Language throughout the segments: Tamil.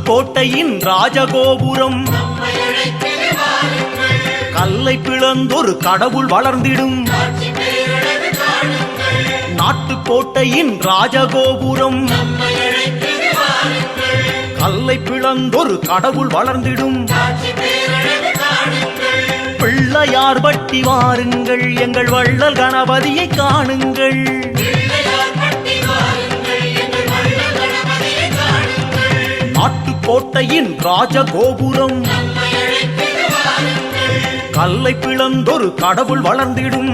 நாட்டுக்கோட்டையின் ராஜகோபுரம் கல்லை பிளந்தொரு கடவுள் வளர்ந்திடும். நாட்டுக்கோட்டையின் ராஜகோபுரம் கல்லை பிளந்தொரு கடவுள் வளர்ந்திடும். பிள்ளையார் பட்டி வாருங்கள், எங்கள் வள்ளல் கணபதியை காணுங்கள். நாட்டுக்கோட்டையின் ராஜகோபுரம் கல்லை பிளந்தொரு கடவுள் வளர்ந்திடும்.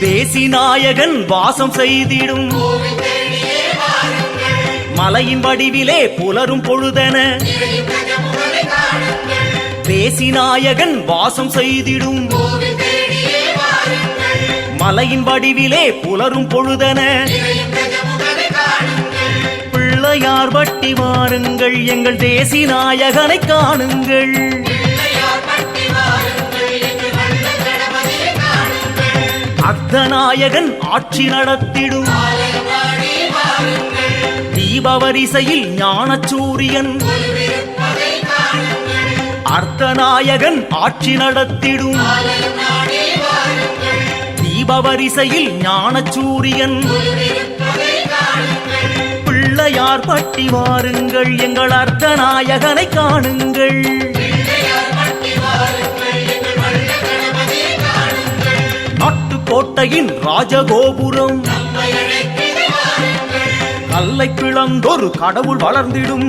தேசிநாயகன் வாசம் செய்திடும். மலையின் வடிவிலே புலரும் பொழுதென தேசிநாயகன் வாசம் செய்திடும். மலையின் வடிவிலே புலரும் பொழுதென பிள்ளையார் பட்டி வாருங்கள், எங்கள் தேசிநாயகனை காணுங்கள். அர்த்தநாயகன் ஆட்சி நடத்திடும். தீபவரிசையில் ஞானசூரியன் அர்த்தநாயகன் ஆட்சி நடத்திடும். தீபவரிசையில் ஞானசூரியன் பிள்ளையார் பட்டி வாருங்கள், எங்கள் அர்த்தநாயகனை காணுங்கள். நாட்டுக்கோட்டையின் ராஜகோபுரம் கல்லை பிளந்தொரு கடவுள் வளர்ந்திடும்.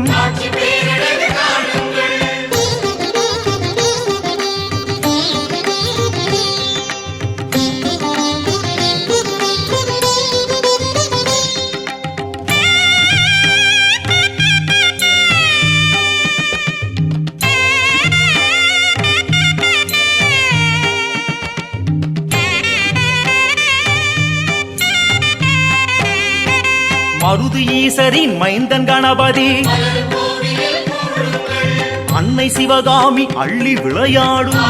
மருது ஈசரின் மைந்தன் கணபதி அன்னை சிவகாமி அள்ளி விளையாடும்.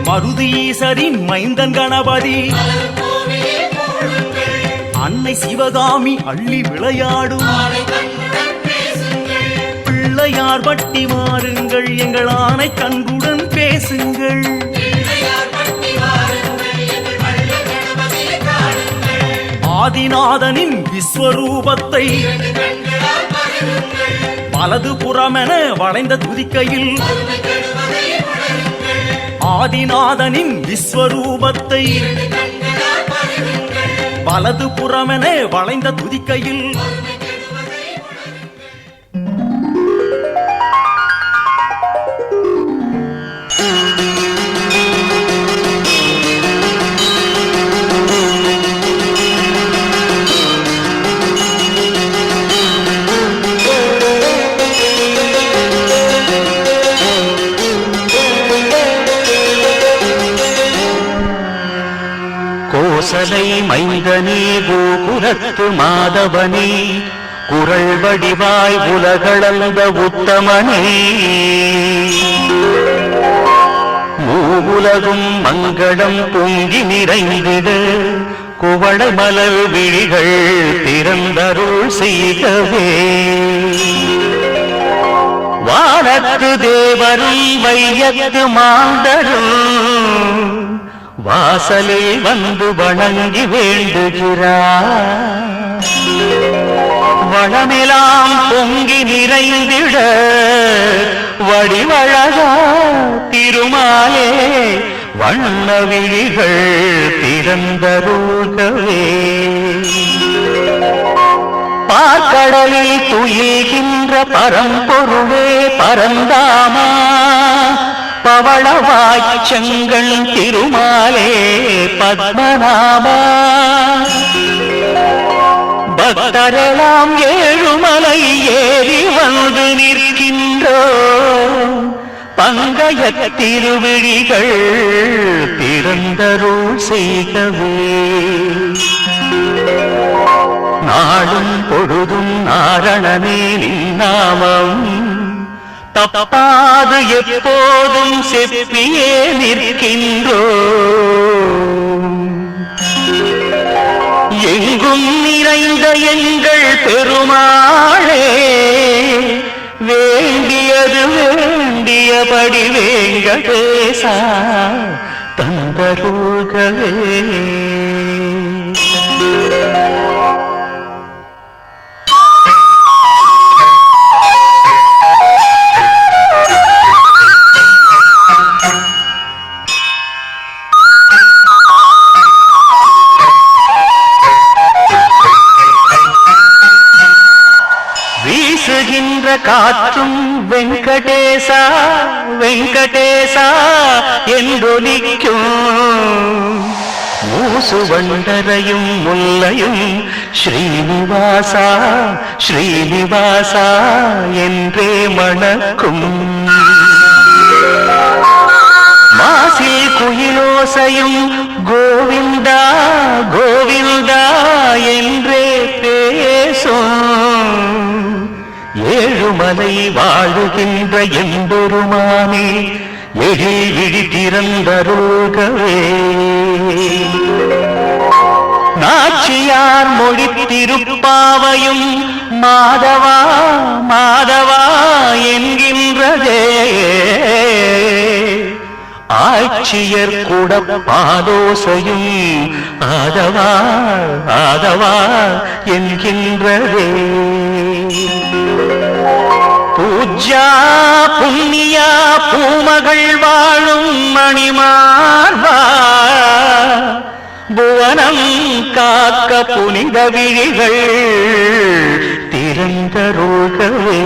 மருது ஈசரின் மைந்தன் கணபதி அன்னை சிவகாமி அள்ளி விளையாடும். பிள்ளையார் பட்டி வாருங்கள், எங்கள் ஆணை கண்குடன் பேசுங்கள். ஆதிநாதனின் விஸ்வரூபத்தை வலது புறமென வளைந்த துதிக்கையில் ஆதிநாதனின் விஸ்வரூபத்தை வலது புறமென வளைந்த துதிக்கையில் கோசலை மைந்தனே கோகுலத்து மாதவனே குரல் வடிவாய் உலகளந்த உத்தமனே மூவுலகும் மங்களம் பொங்கி நிறைந்திட குவளை மலர் விழிகள் திறந்தருள் செய்தவே வானத்து தேவரும் வையத்து மாந்தரும் வாசலில் வந்து வணங்கி வேண்டுகிறார். வளமெலாம் பொங்கி நிறைந்திட வடிவழகா திருமாலே வண்ண விழிகள் திறந்தருள்கவே பார்க்கடலில் துயில்கின்ற பரம்பொருளே பரந்தாமா பவளவாய்ச்செங்கண் திருமாலே பத்மநாபா பக்தரெல்லாம் ஏழுமலை ஏறி வந்து நிற்கின்றோ பங்கைய திருவிழிகள் திறந்தருள் செய்கவே நாளும் பொழுதும் நாரணனே நின்னாமம் தப்பாது எப்போதும் செப்பியே நிற்கின்றோ எங்கும் நிறைந்த எங்கள் பெருமாளே வேண்டியது வேண்டியபடி வேங்கடேசா தந்தருள்களே வீசுகின்ற காற்றும் வெங்கடேசா வெங்கடேசா என்றொலிக்கும் மூசு வண்டரையும் முல்லையும் ஸ்ரீனிவாசா ஸ்ரீனிவாசா என்றே மணக்கும் மாசில் குயிலோசையும் கோவிந்தா கோவிந்தா என்றே பேசும் ஏழுமலை வாழுகின்ற எம்பெருமானே எழில் விழி திறந்தருள்கவே நாச்சியார் மொழி திருப்பாவையும் மாதவா மாதவா என்கின்றதே ஆட்சியர் கூட பாலோசையும் ஆதவா ஆதவா என்கின்றதே பூஜா புண்ணியா பூமகள் வாழும் மணிமார்பா புவனம் காக்க புனித விழிகள் திறந்தருள்கவே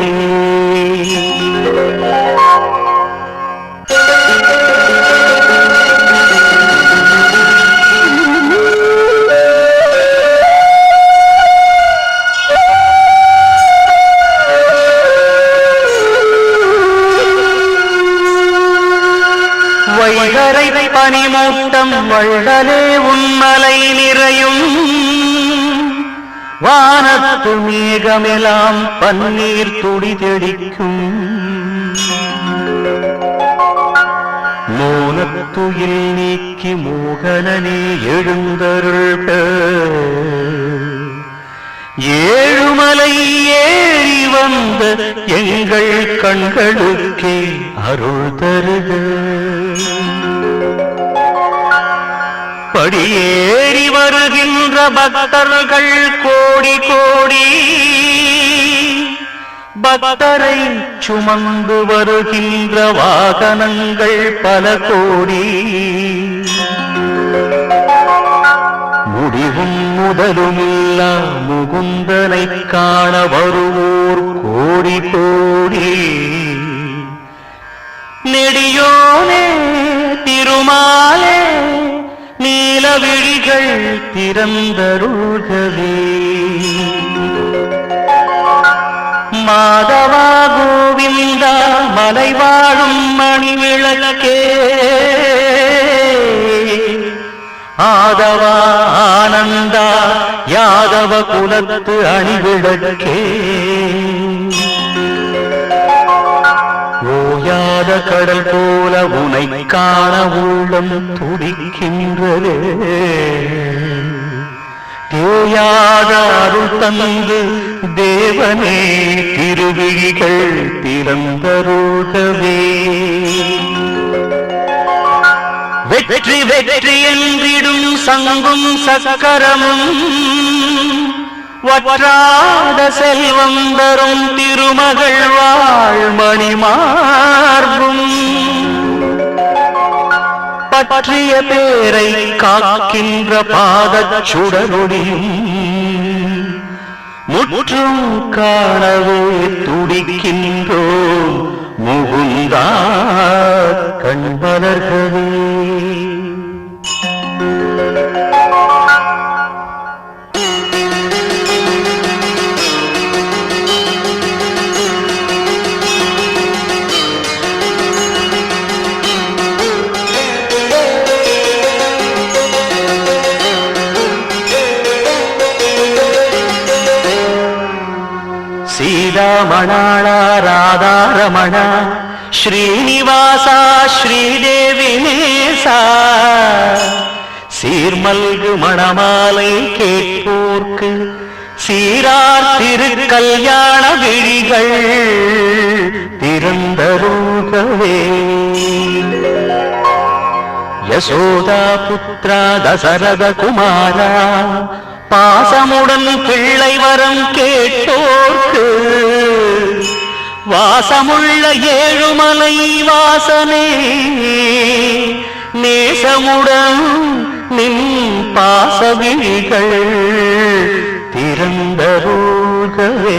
வைகரை பனிமூட்டம் வள்ளலே உன்மலை நிறையும் வானத்து மேகமெல்லாம் பன்னீர் துடி தெளிக்கும் மோனத்துயில் நீக்கி மோகனனே எழுந்தருள்க ஏழுமலை ஏறி வந்த எங்கள் கண்களுக்கே அருள் தருக படியேறி வருகின்ற பக்தர்கள் கோடி கோடி பக்தரை சுமந்து வருகின்ற வாகனங்கள் பல கோடி முடிவும் முதலுமில்லா முகுந்தனை காண வருவோர் கோடி கோடி நெடியோனே திருமாலே நீலவிழிகள் திறந்தருள்கவே மாதவா கோவிந்தா மலை வாழும் மணிவிளக்கே ஆதவா ஆனந்தா யாதவ குலத்து அணிவிளக்கே ஓயாத கடல் போல உனை காண உள்ளம் துடிக்கின்றதே தேயாத அருள் தந்து தேவனே திருவிழிகள் திறந்தருள்கவே வெற்றி வெற்றி என்றிடும் சங்கும் சக்கரமும் வற்றாத செல்வம் தரும் திருமகள் வாழ்மணி மார்பும் பற்றிய பேரை காக்கின்ற பாதச் சுடரொடியும் முற்றும் காணவே துடிக்கின்றோ முகுந்தா கண்மலர்களே சீதாமணாள ராதாரமண ஸ்ரீனிவாசா ஸ்ரீதேவி நேசா சீர்மல்கு மணமாலை கேட்போர்க்கு சீரார் திருக்கல்யாண விழிகள் திறந்தருகவே யசோதா புத்ரா தசரத குமாரா பாசமுடன் பிள்ளை வரம் கேட்டோர்க்கு வாசமுள்ள ஏழுமலை வாசனே நேசமுடன் நின் பாசவிழிகள் திறந்தருகவே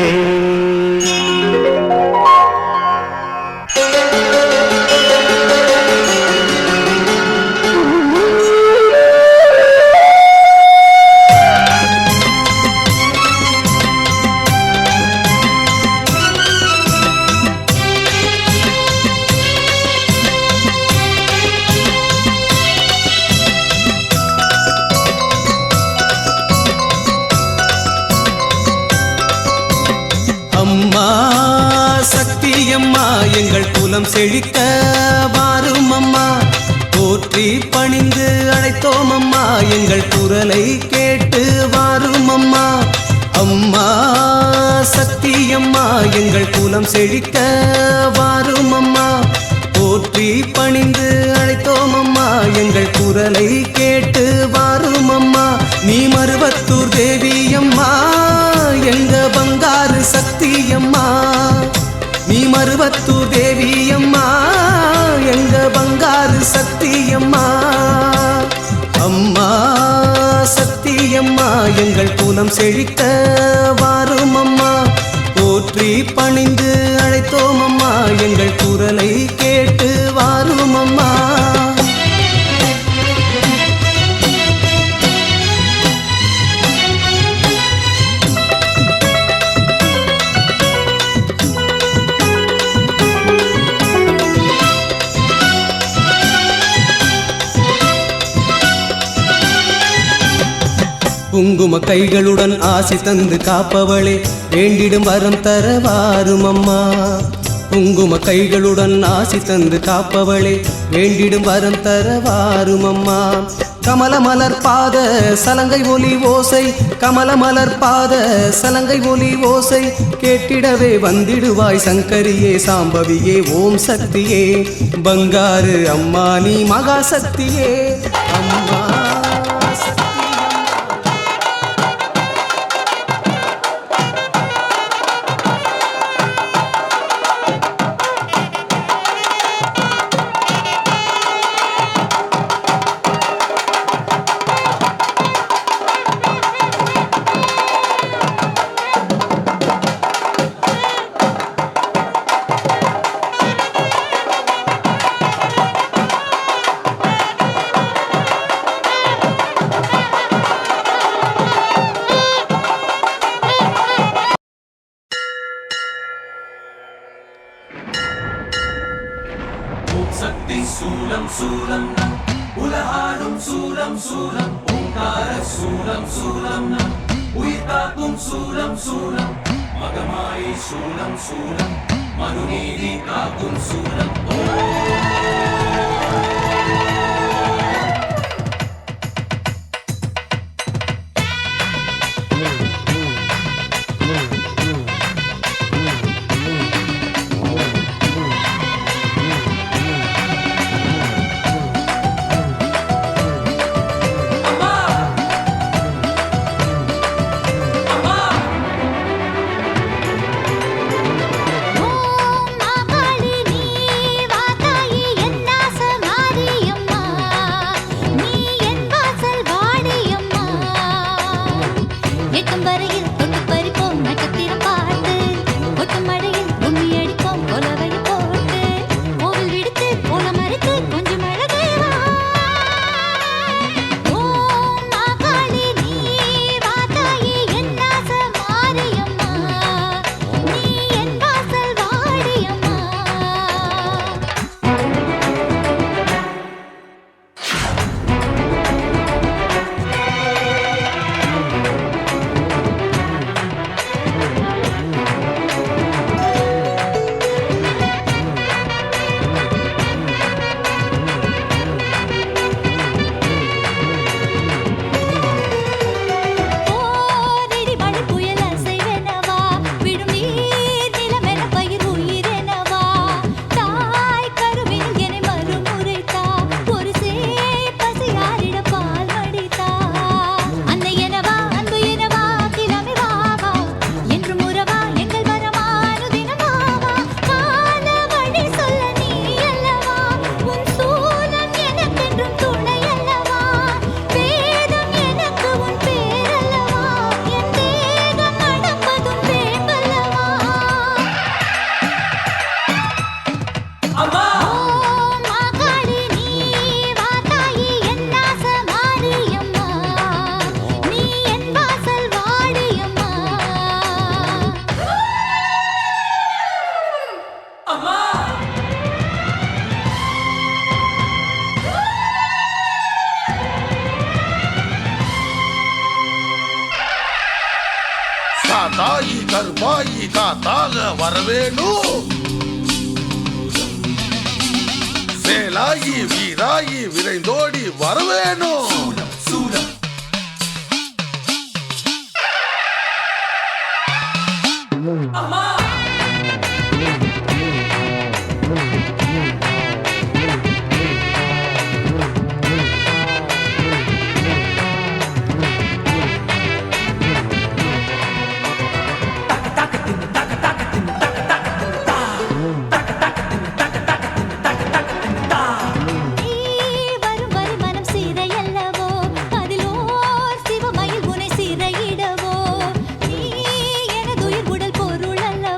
அம்மா சக்தியம்மா எங்கள் குலம் செழிக்க வாரும் அம்மா போற்றி பணிந்து அழைத்தோம் அம்மா எங்கள் குரலை கேட்டு வாரும் அம்மா அம்மா சக்தியம்மா எங்கள் குலம் செழிக்க வாரும் அம்மா போற்றி பணிந்து அழைத்தோம் அம்மா எங்கள் குரலை கேட்டு வாரும் அம்மா நீ மருவத்தூர் தேவியம்மா எங்க பங்காரு சக்தியம்மா நீ மருவத்தூர் தேவியம்மா எங்க பங்காரு சக்தியம்மா அம்மா சக்தியம்மா எங்கள் குலம் செழிக்க வாரும் அம்மா போற்றி பணிந்து அழைத்தோம் அம்மா எங்கள் குரலை கேட்டு வாரும் அம்மா குங்கும கைகளுடன் ஆசி தந்து காப்பவளே வேண்டிடும் வரம் தர வாரும் அம்மா குங்கும கைகளுடன் ஆசி தந்து காப்பவளே வேண்டிடும் வரம் தர வாரும் அம்மா கமல மலர் பாத சலங்கை ஒலி ஓசை கமல மலர் பாத சலங்கை ஒலி ஓசை கேட்டிடவே வந்திடுவாய் சங்கரியே சாம்பவியே ஓம் சக்தியே பங்காரு அம்மா நீ மகா சக்தியே அம்மா சக்தி சூலம் சூலம் நம் உலகாடும் சூலம் சூலம் ஓங்கார சூலம் சூலம் நம் உயிர் காக்கும் சூலம் சூலம் மகமாயி சூலம் சூலம் மனுநீதி காக்கும் சூலம் ஓம் மகாளினி வாதாயி என்ன தாயி காத்தாக வரவேணும். வேலாயி வீராயி விரைந்தோடி வரவேணும். சூலம் அம்மா வரும் வரும் மனம் சீரையல்லவோ அதிலோர் சிவமயில் உனை சீரையிடவோ நீ எனதுயிர் உடல் பொருள் அல்லவோ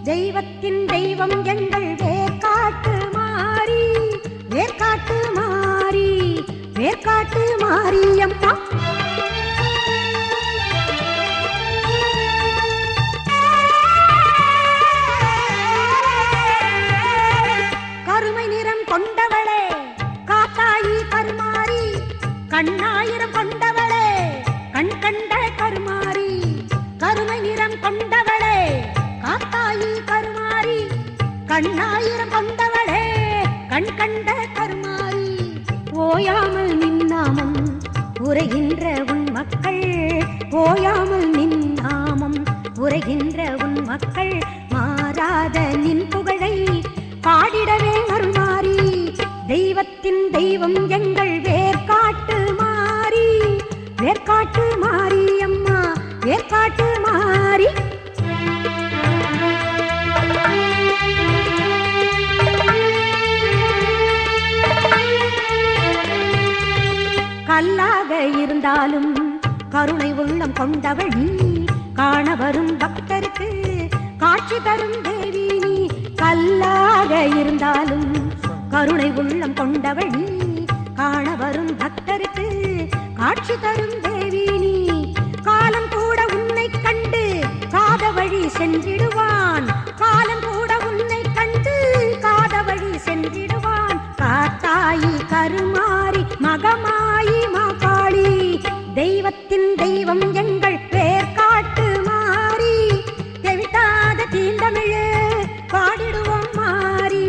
தெய்வத்தின் தெய்வம் எங்கள் வேர்க்காட்டு மாறி, வேர்க்காட்டு மாறி, வேர்க்காட்டு மாரியம்மா. கருமை நிறம் கொண்டவளே காத்தாயி கருமாரி, கண்ணாயிரம் கொண்டவளே கண் கண்ட கருமாரி. கருமை நிறம் கொண்டவளே காத்தாயி கருமாரி, கண்ணாயிரம் கொண்டவளே கண் கண்ட கருமாரி. ஓயாமல் நின்னாமம் உரைகின்ற உன் மக்கள், ஓயாமல் நின்னாமம் உரைகின்ற உன் மக்கள், மாறாத நின் புகழை பாடிடவே அருள்மாரி. தெய்வத்தின் தெய்வம் எங்கள் வேர்க்காட்டு மாறி, வேர்க்காட்டு மாரி அம்மா, வேர்க்காட்டு மாறி. கல்லாக இருந்தாலும் கருணை உள்ளம் கொண்டவள் நீ, காண வரும் பக்தருக்கு காட்சி தரும் தேவி நீ. கல்லாக இருந்தாலும் கருணை உள்ளம் கொண்டவள் நீ, காண வரும் பக்தருக்கு காட்சி தரும் தேவி நீ. காலம் கூட உன்னை கண்டு காத வழி சென்றிடுவான், காலம் கூட உன்னை கண்டு காத வழி சென்றிடுவான். காத்தாயி கருமாரி மகமாயி மாகாளி, தெய்வத்தின் தெய்வம் எங்கள் வேர்க்காட்டு மாறி. தெவிட்டாத தீந்தமிழ் பாடிடுவோம் மாறி,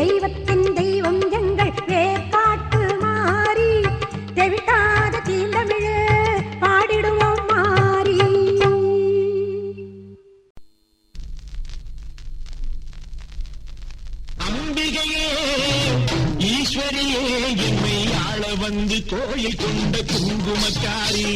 தெய்வத்தின் தெய்வம் எங்கள் வேர்க்காட்டு மாறி. தெவிட்டாத தீந்தமிழ் பாடிடுவோம் மாறி. அம்பிகையே ஈஸ்வரியே என்னை ஆள வந்து கோயில் கொண்ட குங்குமக்காரி.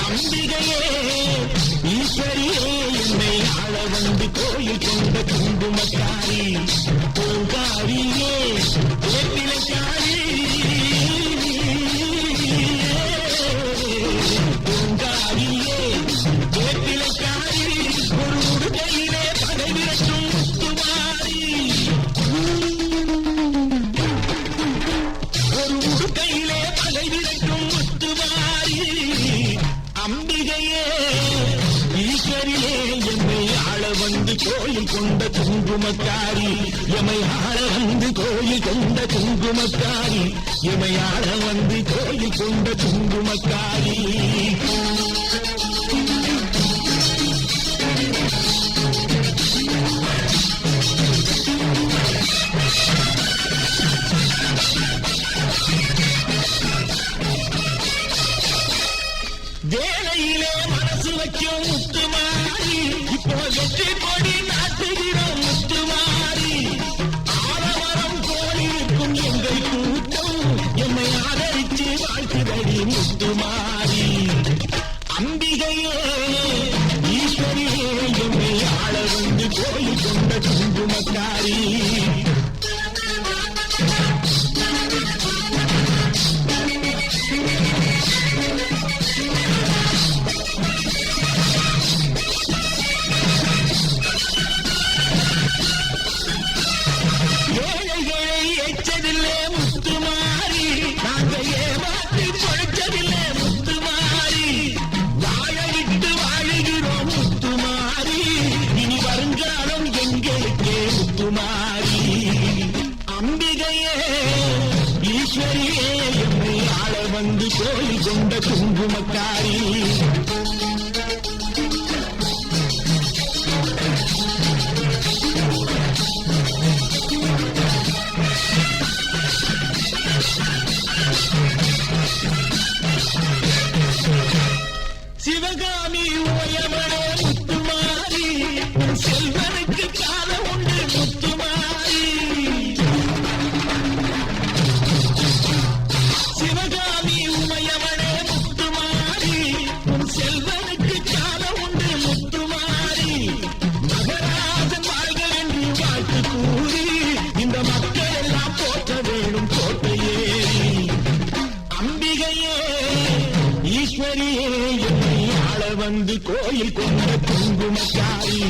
அம்பிகையே ஈஸ்வரியே என்னை ஆள வந்து கோயில் கொண்ட குங்குமக்காரி. பூங்காரியே வேப்பிலைக்காரி, பூங்காரியே வேப்பிலைக்காரி. ஒரு உடுக்கையிலே படை விரட்டும் முத்துமாரி, ஒரு உடுக்கையிலே படை விரட்டும் முத்துமாரி. அம்பிகையே ஈஸ்வரியே என்னை ஆள வந்து கோயில் கொண்ட குங்குமக்காரி. எமை ஆள வந்து கோயில் கொண்ட குங்குமக்காரி, எமை ஆள வந்து கோயில் கொண்ட குங்குமக்காரி. வேலையிலே மனசு வைக்கும் முத்துமாரி, இப்போ வெற்றி கொடி நாட்டுகிறோம் முத்துமாரி. ஆலமரம் போலிருக்கும் எங்கள் கூட்டம் என்னை ஆதரித்து வாழ்த்துதடி முத்துமாரி. அம்பிகையே ஈஸ்வரியே என்னை ஆள வந்து கோயில் கொண்ட குங்குமக்காரி. ஏழைகளை எச்சதில்லை முத்துமாரி, நாங்க ஏமாற்றி பொழைச்சதில்லை முத்துமாரி. வாழவிட்டு வாழுகிறோம் முத்துமாரி, இனி வருங்காலம் எங்களுக்கே முத்துமாரி. அம்பிகையே ஈஸ்வரியே என்னை ஆள வந்து கோயில் கொண்ட குங்குமக்காரி. சிவகாமி உயமனே முத்துமாரி, செல்வனுக்கு காலம் உண்டு முத்துமாரி. சிவகாமி உமையவனே முத்துமாரி, செல்வனுக்கு காலம் உண்டு முத்துமாரி. மகராஜன் வாழ்க என்று வாழ்த்து கூறி இந்த மக்கள் எல்லாம் போற்ற வேணும் கோட்டையேறி. அம்பி ஈஸ்வரியே என்னை ஆள வந்து கோயில் கொண்ட குங்குமக்காரி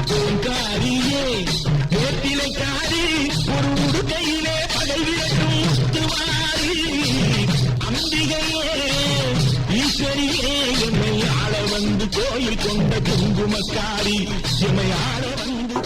பூங்காரியே வேப்பிலைக்காரி ஒரு உடுக்கையிலே பகை விரட்டும் முத்துவாரி அம்பிகையே ஈஸ்வரியே என்னை ஆள வந்து கோயில் கொண்ட குங்குமக்காரி என்னை ஆள வந்து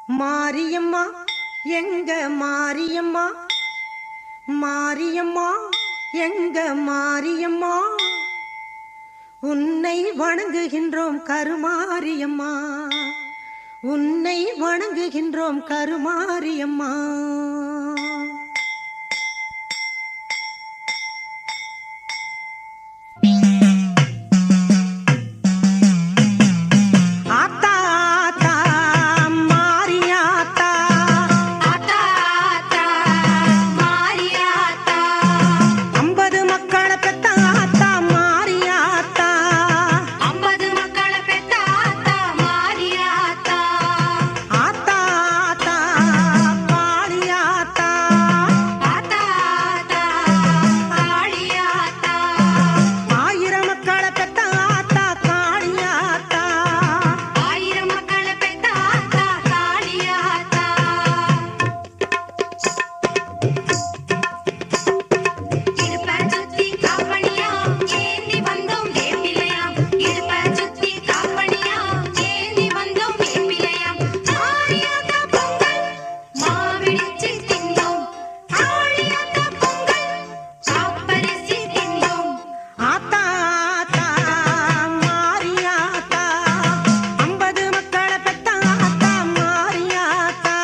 மாரியம்மா எங்க மாரியம்மா, மாரியம்மா எங்க மாரியம்மா, உன்னை வணங்குகின்றோம் கருமாரியம்மா, உன்னை வணங்குகின்றோம் கருமாரியம்மா. ஆத்தா ஆத்தா மாரியாத்தா, ஆத்தா ஆத்தா மாரியாத்தா, 50 மக்களை பெத்த ஆத்தா மாரியாத்தா, 50 மக்களை பெத்த ஆத்தா மாரியாத்தா, ஆத்தா ஆத்தா காளியாத்தா, ஆத்தா ஆத்தா காளியாத்தா, 1000 மக்களை பெத்த ஆத்தா காளியாத்தா, 1000 மக்களை பெத்த ஆத்தா காளியாத்தா. இடுப்ப சுத்தி காப்பணியா ஏந்தி வந்தோம் வேப்பிலையாம், இடுப்ப சுத்தி காப்பணியா ஏந்தி வந்தோம் வேப்பிலையாம். மாரியாத்தா பொங்கல் மாவிடிச்சு தின்னோம், காளியாத்தா பொங்கல் காப்பரிசி தின்னோம். ஆத்தா ஆத்தா மாரியாத்தா, 50 மக்களை பெத்த ஆத்தா மாரியாத்தா.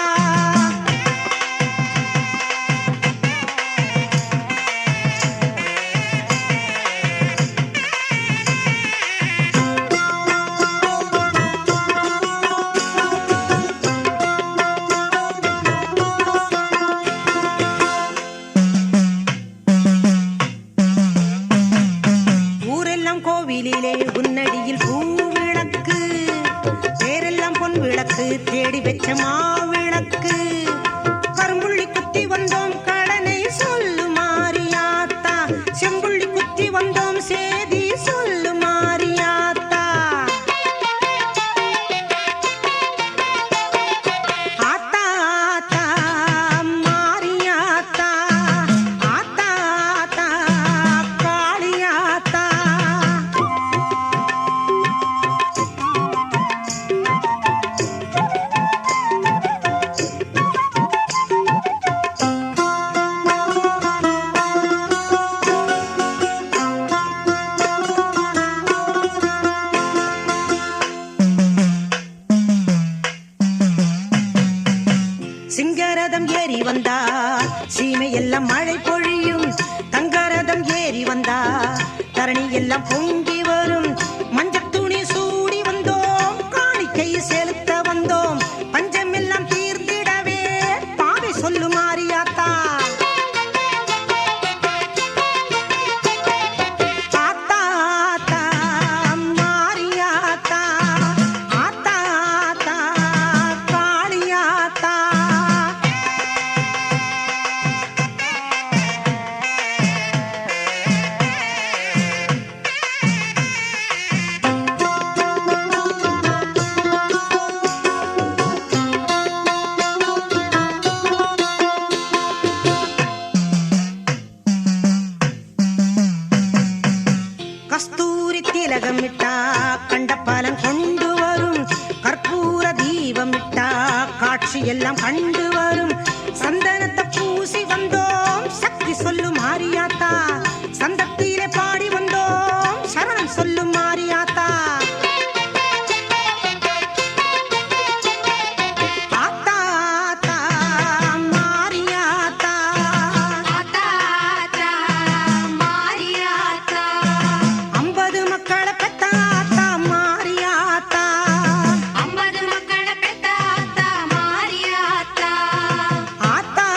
ஊரெல்லாம் கோவிலிலே உன்னடியில் பூவிளக்கு, பேரெல்லாம் பொன் விளக்கு, தேடி வச்ச மாவிளக்கு, கரும்புள்ளி குத்தி வந்தோம் கடனை சொல்லு மாரியாத்தா, செம்புள்ளி குத்தி வந்தோம் சேதி சொல்லு மாரியாத்தா. ஆத்தா ஆத்தா மாரியாத்தா, ஆத்தா ஆத்தா காளியாத்தா. சிங்கரதம் ஏறி வந்தா சீமை எல்லாம் மழை பொழியும், தங்கரதம் ஏறி வந்தா தரணி எல்லாம் பொங்கி வரும். மஞ்சள் துணி சூடி வந்தோம், காணிக்கை செலுத்த வந்தோம், பஞ்சம் எல்லாம் தீர்ந்திடவே பாவை சொல்லு மாரியாத்தா. ஆத்தா ஆத்தா மாரியாத்தா, ஆத்தா ஆத்தா காளியாத்தா. கஸ்தூரி திலகம் இட்டா கண்டபாலம் கொண்டு வரும், கற்பூர தீபம் இட்டா காட்சி எல்லாம் கண்டு வரும். சந்தனத்தை பூசி வந்தோம் சக்தி சொல்லு மாரியாத்தா, சந்தத்திலே பாடி வந்தோம் சரணம் சொல்லு மாரியாத்தா. ஆத்தா ஆத்தா மாரியாத்தா, ஆத்தா ஆத்தா மாரியாத்தா, 50 மக்களை பெத்த ஆத்தா மாரியாத்தா, 50 மக்களை பெத்த ஆத்தா மாரியாத்தா, ஆத்தா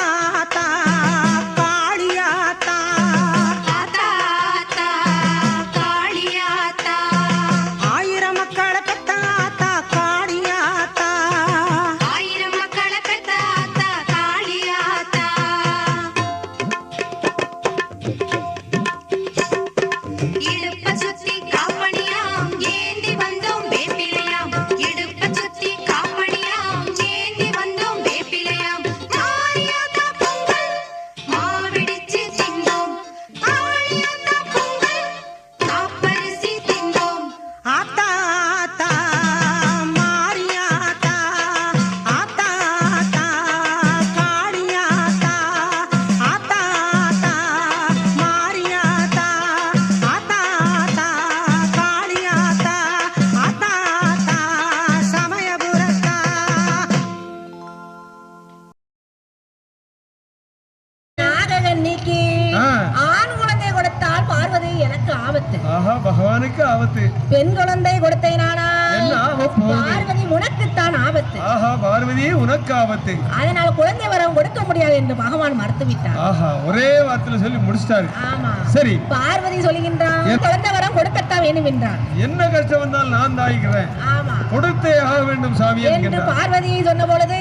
பெண் குழந்தை கொடுத்தேனானா என்ன ஆகப் போகுது? பார்வதி உனக்குத்தான் ஆபத்து. ஆஹா பார்வதி உனக்கு ஆபத்து. அதனால குழந்தை வரம் கொடுக்க முடியாது என்று பகவான் மறுத்து விட்டார். ஆஹா ஒரே வார்த்தையில சொல்லி முடிச்சிட்டாரு. ஆமா சரி. பார்வதி சொல்லுகின்றான் குழந்தை வரம் கொடுக்கத்தான் வேண்டும் என்றான். என்ன கஷ்டம் வந்தால் நான் தாய்க்கிறேன். ஆமா கொடுத்தே ஆக வேண்டும் சாமி என்று பார்வதி சொன்ன பொழுது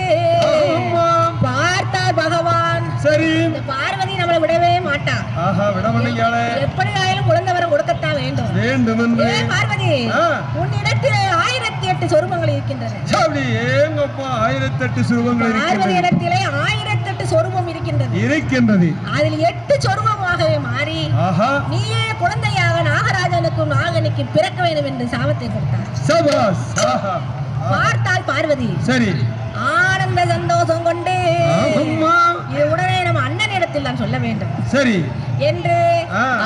பார்த்தார் பகவான். சரி இந்த பார்வதி நம்மளை விடவே மாட்டான். ஆஹா விடமல்லையாளே. எப்படி ஆயிலும் குழந்தை வரம் கொடுக்கத்தான் வேண்டும். வேண்டும் என்று பார்வதி உன்னிடத்திலே 1008 சொரூபங்கள் இருக்கின்றன. சாமி ஏங்கப்பா 1008 சொரூபங்கள் பார்வதி இடத்திலே 1008 சொரூபம் இருக்கின்றது. அதில் 8 சொரூபமாகவே மாறி நீயே குழந்தையாக நாகராஜனுக்கும் நாகனுக்கும் பிறக்க வேண்டும் என்று சாபத்தை கொடுத்தார். சபாஸ். பார்த்தால் பார்வதி சரி ஆனந்த சந்தோஷம் கொண்டு இது உடனே நம்ம அண்ணன் இடத்தில் நான் சொல்ல வேண்டும். சரி என்று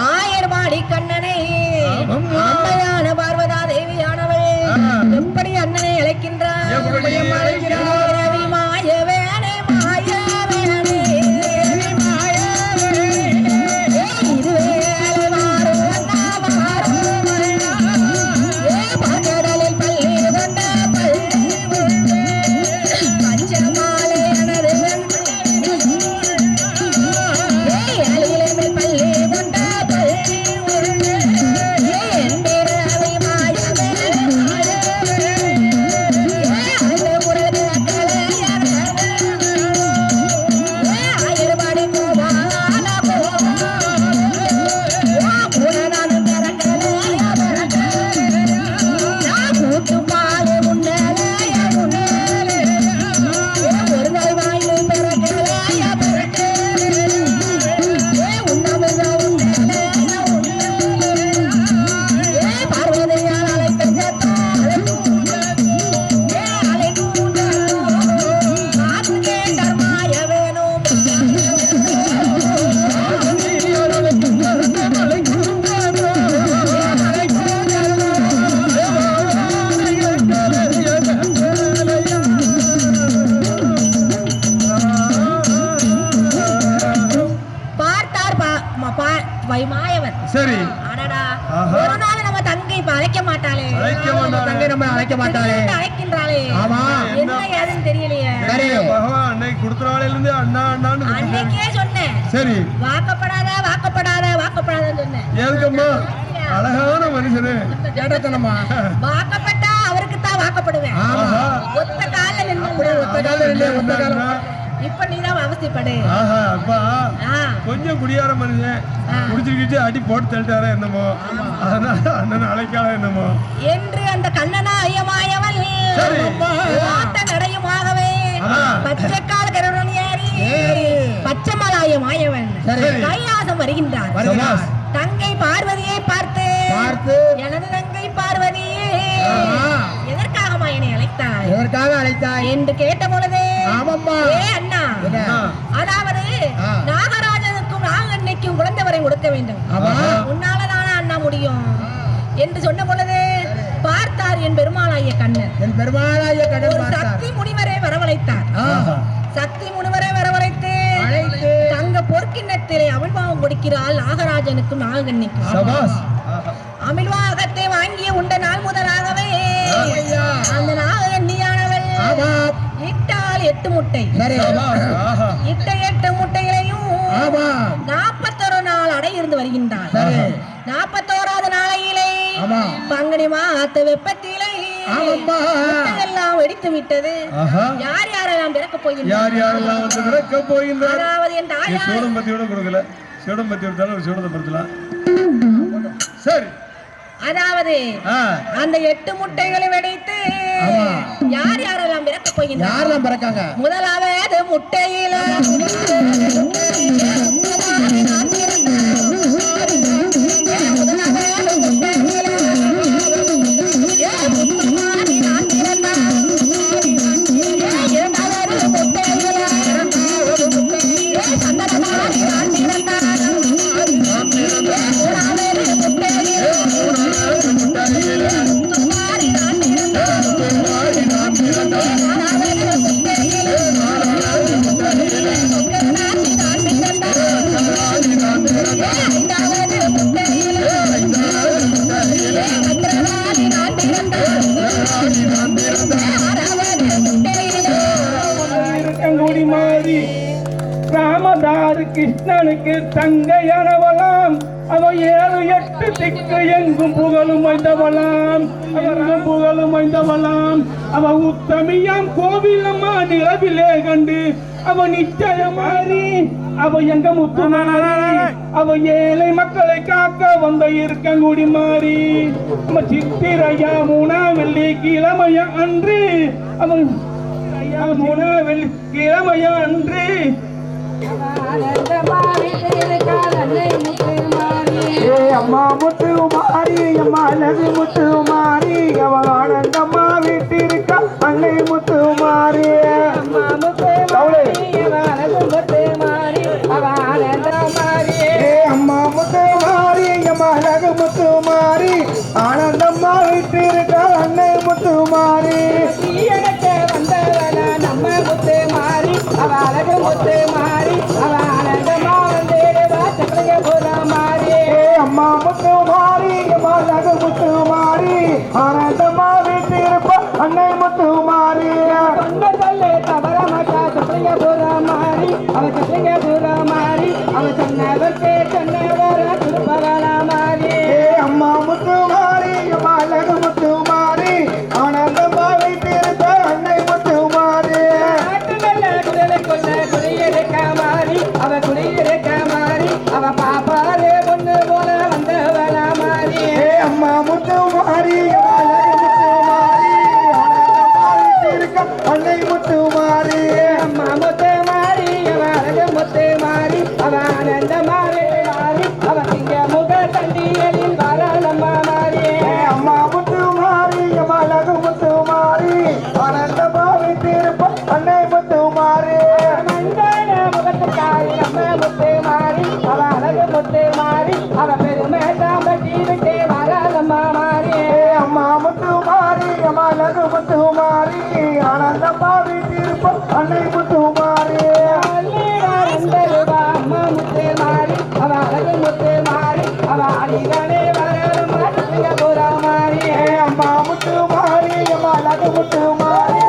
ஆயர்பாடி கண்ணனை அம்மையான பார்வதா தேவியானவள் எப்படி அண்ணனை அழைக்கின்றார்? ரவி மாயவேனே மாயவேனே சரி ஒரு நாள் நம்ம தங்கை இப்ப அழைக்க மாட்டாளே. தங்கை நம்ம அழைக்க மாட்டாளே. அழைக்கின்றாளே. என்ன ஏதுன்னு தெரியலையே. பகவான் அன்னைக்கு கொடுத்த நாளையில இருந்து அண்ணா அண்ணான்னு அன்னைக்கே சொன்னேன். சரி வாக்கப்படாத வாக்கப்படாத வாக்கப்படாதன்னு சொன்னேன். ஏதுக்கம்மா அழகான மனுஷனு கேட்டத்தனமா வாக்கப்பட்டா அவருக்கு தான் வாக்கப்படுவேன். ஒத்த கால நின்று இப்ப நீதான் அவசியப்படு. அப்பா கொஞ்சம் குடியார மனுஷன் குடிச்சிருக்கிட்டு அடி போட்டு தள்ளிட்டாரா என்னமோ அதனால அண்ணன் அழைக்காத என்னமோ என்று அந்த கண்ணனா ஐயமாயவன் நடையுமாகவே பச்சைக்கால கருடன் ஏறி பச்சைமலாயமாயவன் கைலாசம் வருகின்றார். தங்கை பார்வதியை பார்த்து எனது தங்கை பார்வதியே எதற்காகமா என்னை அழைத்தாய் என்று கேட்ட பொழுது அண்ணா அதாவது நாகராஜனுக்கும் நாகன்னைக்கும் குழந்தை வரை கொடுக்க வேண்டும். உன்னாலதானா அண்ணா முடியும் என்று சொன்ன பொழுது பார்த்தார் என் பெருமாளாய கண்ணன் சக்தி முனிவரை வரவழைத்தார். சக்தி முனிவரை வரவழைத்து தங்க பொற்கிண்ணத்திலே அமிழ்வாகம் கொடுக்கிறாள் நாகராஜனுக்கும் நாகன்னைக்கும். அமிழ்வாகத்தை வாங்கிய உண்ட நாள் முதலாகவே அந்த நாகன்னியானவள் இட்டால் 8 முட்டை. இட்ட 8 முட்டைகளையும் 41 நாள் அடை இருந்து வருகின்றார். 41வது நாளையிலே பங்குனி மாத வெப்பத்திலே எல்லாம் வெடித்து விட்டது. யார் யாரெல்லாம் பிறக்க போகின்றார்? அதாவது என் தாயார் சோடம்பத்தியோட கொடுக்கல சோடம்பத்தி எடுத்தாலும் ஒரு சோடத்தை படுத்தலாம். சரி அதாவது அந்த 8 முட்டைகளை வெடித்து யார் யாரெல்லாம் பிறக்க போகின்றார்? முதலாவது முட்டையில இருக்கங்குடி மாறி ராமதாரு கிருஷ்ணனுக்கு தங்கையானவளாம் அவ 7 8 திக்கு எங்கும் புகழும் வைந்தவளாம் அவ உத்தமியாம் கோவிலம்மா நிலவிலே கண்டு அவ நிச்சயமாறி அவ எங்க முத்து மாறி அவ ஏழை மக்களை காக்க வந்த இருக்கங்குடி மாறி நம்ம சித்திரையா 3ஆம் வெள்ளி கிழமையா அன்று அவன் 3ஆம் வெள்ளி கிழமையா அன்று அம்மா முத்து மாறி அம்மா அழகு முத்து மாறி அவள் ஆனந்தம்மா வீட்டிருக்கா அன்னை முத்து மாறி அம்மா முத்து மாறி அம்மா முத்து மாறி அம்மா அழகு முத்து மாறி ஆனந்தம்மா வீட்டிருக்கா அன்னை முத்து மாறி வந்தவன நம்ம முத்து மாறி அவ அழகு முத்து மாறி அவ ஆனந்தம்மா அம்மா முத்து மாறி அம்மா அழகு முத்து மாறி ஆனந்தம்மா வீட்டிருப்ப அன்னை முத்து மாறி தவற மாட்டா சத்திரிய பூரா மாறி அவ சத்திரிய பூரா மாறி அவ சொன்னவர்க்கே சொன்னவர திருப்பவளா மாறி அம்மா முத்து மாறி அம்மா அழகு முத்து மாறி ஆனந்தம்மா வீட்டிருப்ப அன்னை முத்து மாறி குடியிருக்க மாறி அவ குடியிருக்க மாறி அவ பாப்பாரே பொண்ணு போல வந்தவள மாறி அம்மா முத்து மாறி அன்னை முத்து மாறி அம்மா முத்து மாறி அவ அழகு முத்து மாறி அவ ஆனந்த மாறி மாறி அவ திங்க முக தண்டியலில் வரலம்மா மாறி அம்மா முத்து மாறி அவ அழகு முத்து மாறி ஆனந்த மாறி திருப்ப அன்னை முத்து மாறி மந்தான முகத்துக்காரி அம்மா முத்து மாறி அவ அழகு முத்து மாறி அவ பெருமை தாம்பட்டி விட்டு வரலம்மா மாறி அம்மா முத்து மாறி அவ அழகு முத்து மாறி ஆனந்தம்மா வீட்டிருப்ப அன்னை முத்து மாறி அம்மா முத்து மாறி அவ அழகு முத்து மாறி அவ அடிகளே வரலம்மா பூரா மாறி அம்மா முத்து மாறி அவ அழகு முத்து மாறி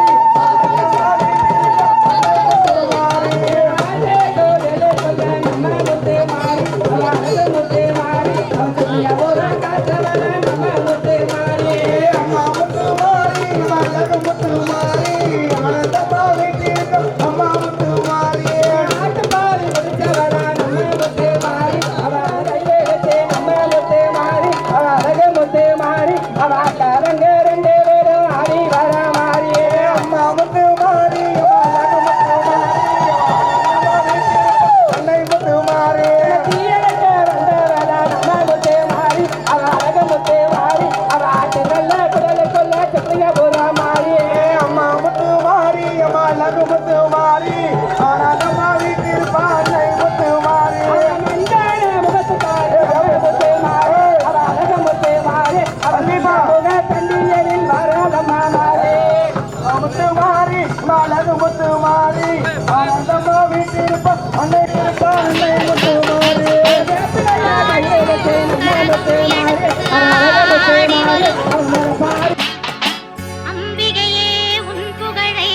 அம்பிகையே உன் புகழை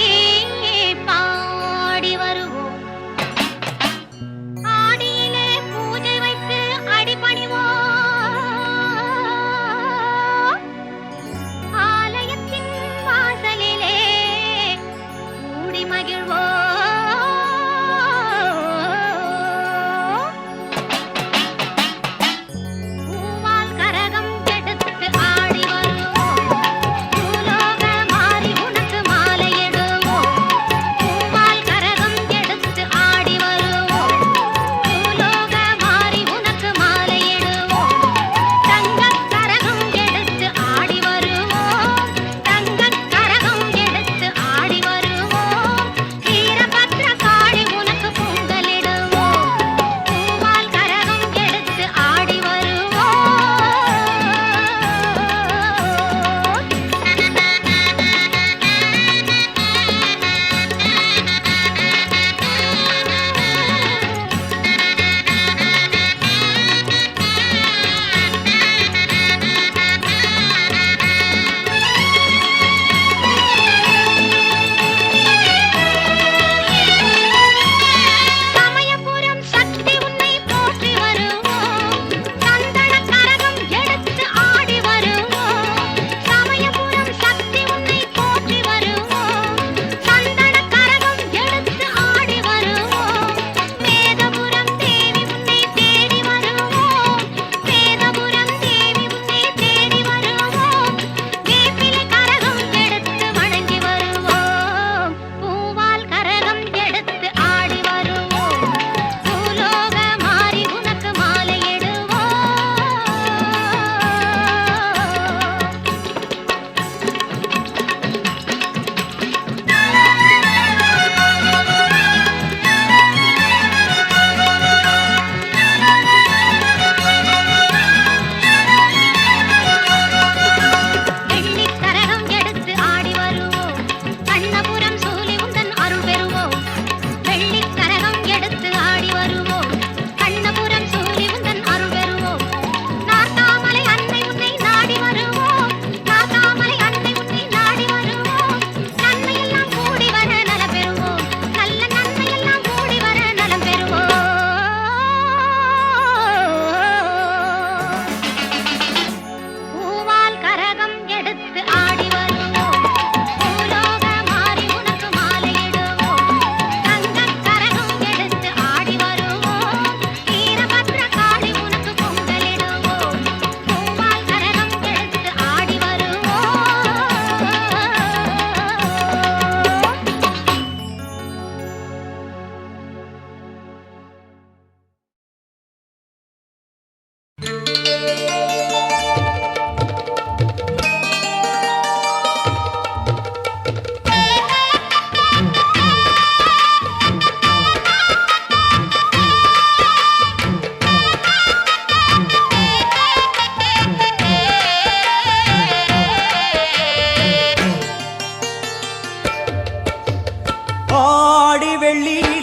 பாடி வருவோம் ஆடியிலே பூஜை வைத்து அடிபணிவோம் ஆலயத்தின் வாசலிலே கூடி மகிழ்வோம்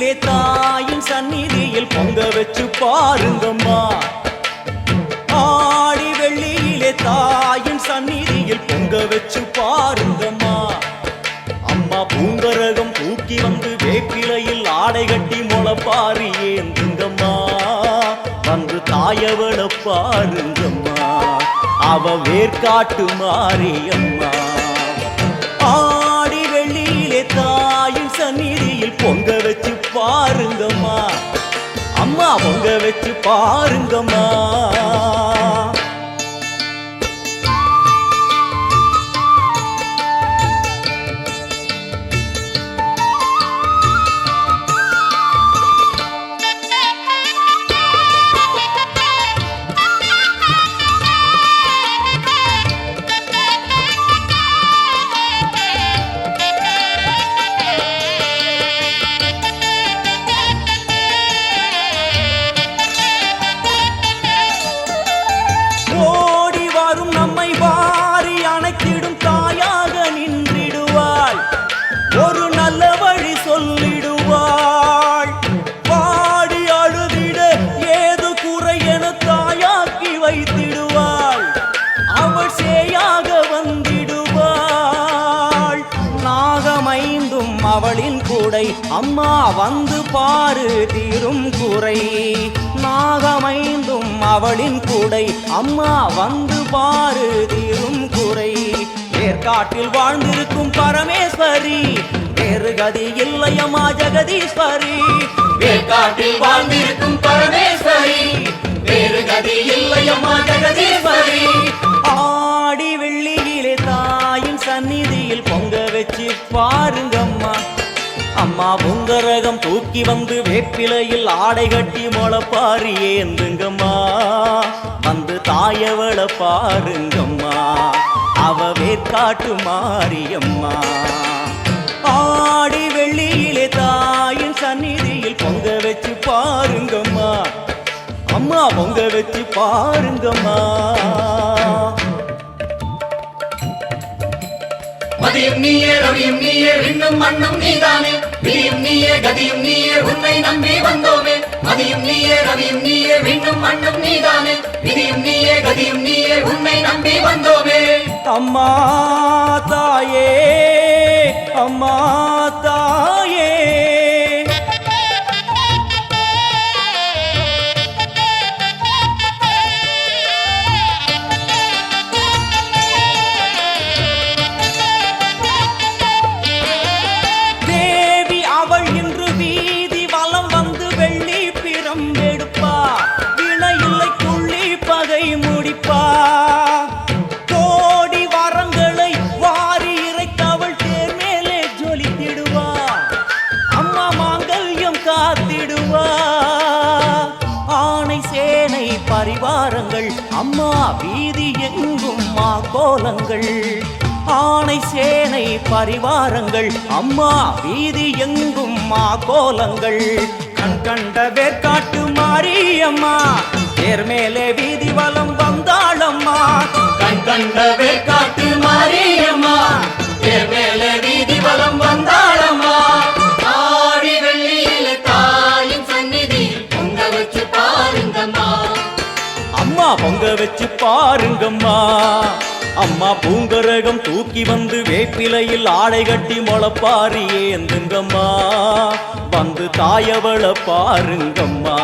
வெள்ளியிலே தாயின் சந்நிதியில் பொங்க வச்சு பாருங்கம்மா ஆடி வெள்ளியிலே தாயின் சந்நிதியில் பொங்க வச்சு பாருங்கம்மா அம்மா பூங்கரகம் தூக்கி வந்து வேப்பிலையில் ஆடை கட்டி முளப்பாரி ஏந்துங்கம்மா வந்து தாயவள பாருங்கம்மா அவ வேர்க்காட்டு மாரியம்மா ஆடி வெள்ளியிலே தாயின் சந்நிதியில் பொங்க வச்சு பாருங்கம்மா அம்மா பொங்க வச்சு பாருங்கம்மா ஒரு நல்ல வழி சொல்லிடுவாள் பாடி அழுதிட ஏது குறை என தாயாக்கி வைத்திடுவாள் அவள் சேயாக வந்திடுவாள் நாகமைந்தும் அவளின் கூடை அம்மா வந்து பாரு தீரும் குறை நாகமைந்தும் அவளின் கூடை அம்மா வந்து பாரு தீரும் குறை ஏற்காட்டில் வாழ்ந்திருக்கும் பரமேஸ்வரி வேறு கதி இல்லையம்மா ஜெகதீஸ்வரி ஏற்காட்டில் வாழ்ந்திருக்கும் பரமேஸ்வரி வேறு கதி இல்லையம்மா ஜெகதீஸ்வரி ஆடி வெள்ளியிலே தாயின் சந்நிதியில் பொங்க வச்சு பாருங்கம்மா அம்மா பொங்கரகம் தூக்கி வந்து வேப்பிலையில் ஆடை கட்டி முளப்பாரி ஏந்துங்கம்மா வந்து தாயவள பாருங்கம்மா அவ வேர்க்காட்டு மாரியம்மா ஆடி வெள்ளியிலே தாயின் சந்நிதியில் பொங்க வச்சு பாருங்கம்மா அம்மா பொங்க வச்சு பாருங்கம்மா மதியும் நீயே ரவியும் நீயே விண்ணும் மண்ணும் நீதானே விதியும் நீயே கதியும் நீயே உன்னை நம்பி வந்தோமே மதியும் நீயே ரவியும் நீயே விண்ணும் மண்ணும் நீதானே விதியும் நீயே கதியும் நீயே உன்னை நம்பி வந்தோமே அம்மா தாயே அம்மா தாயே தேவி அவள் இன்று வீதி வலம் வந்து வெள்ளி பிரம்பெடுப்பா வினையில்லை துள்ளி பகை முடிப்பா கோடி வரங்களை வாரி இறைத்தவள் தேர் மேலே ஜொலித்திடுவா அம்மா மாங்கல்யம் காத்திடுவா ஆணை சேனை பரிவாரங்கள் அம்மா வீதி எங்கும் மா கோலங்கள் ஆணை சேனை பரிவாரங்கள் அம்மா வீதி எங்கும் மா கோலங்கள் கண் கண்ட வேர்க்காட்டு மாரியம்மா தேர் மேலே வீதி வலம் வந்தாளம்மா கண் கண்ட வேர்க்காட்டு மாரியம்மா தேர் மேலே வீதி வலம் வந்தாளம்மா ஆடி வெள்ளியில தாயின் சந்நிதியில் பொங்க வச்சு பாருங்கம்மா அம்மா பொங்க வச்சு பாருங்கம்மா அம்மா பூங்கரகம் தூக்கி வந்து வேப்பிலையில் ஆடை கட்டி முளப்பாரி ஏந்துங்கம்மா வந்து தாயவள பாருங்கம்மா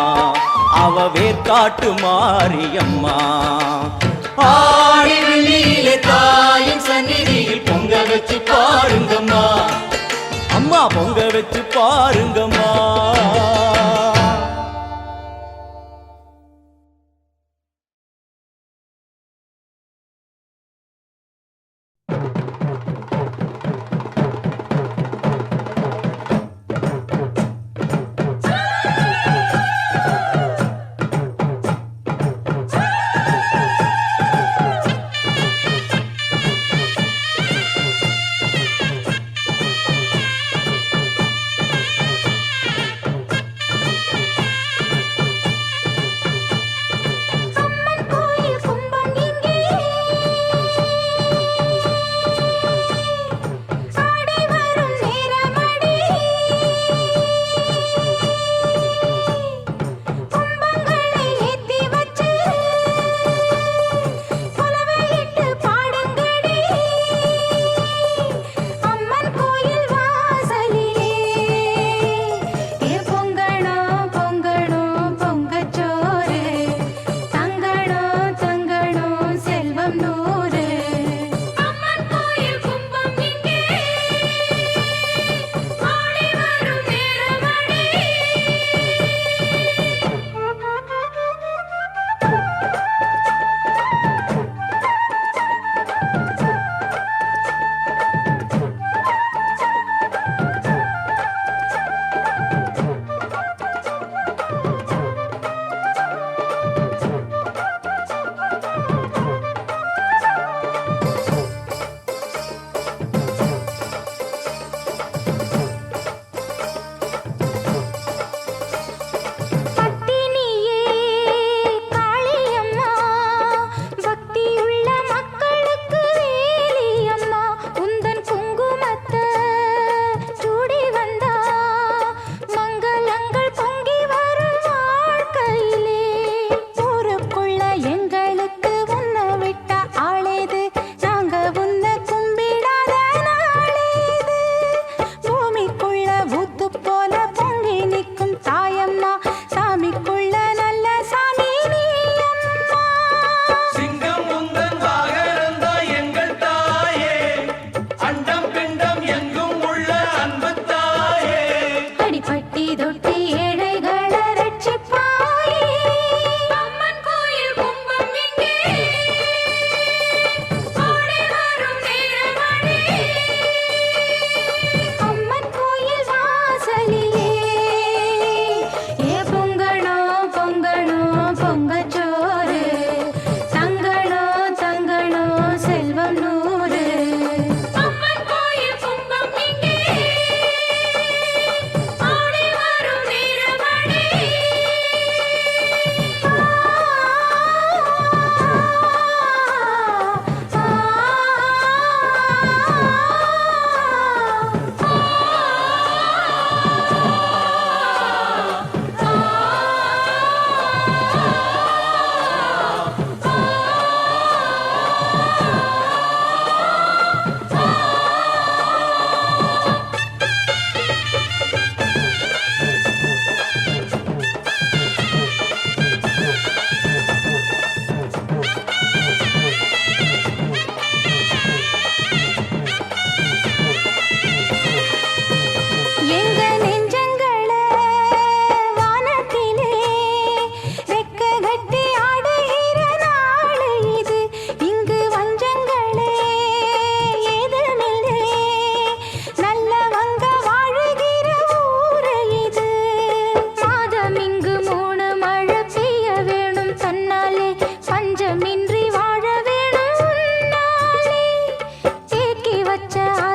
அவ வேர்க்காட்டு மாரியம்மா ஆடி வெள்ளியிலே தாயின் சந்நிதியில் பொங்க வச்சு பாருங்கம்மா அம்மா பொங்க வச்சு பாருங்கம்மா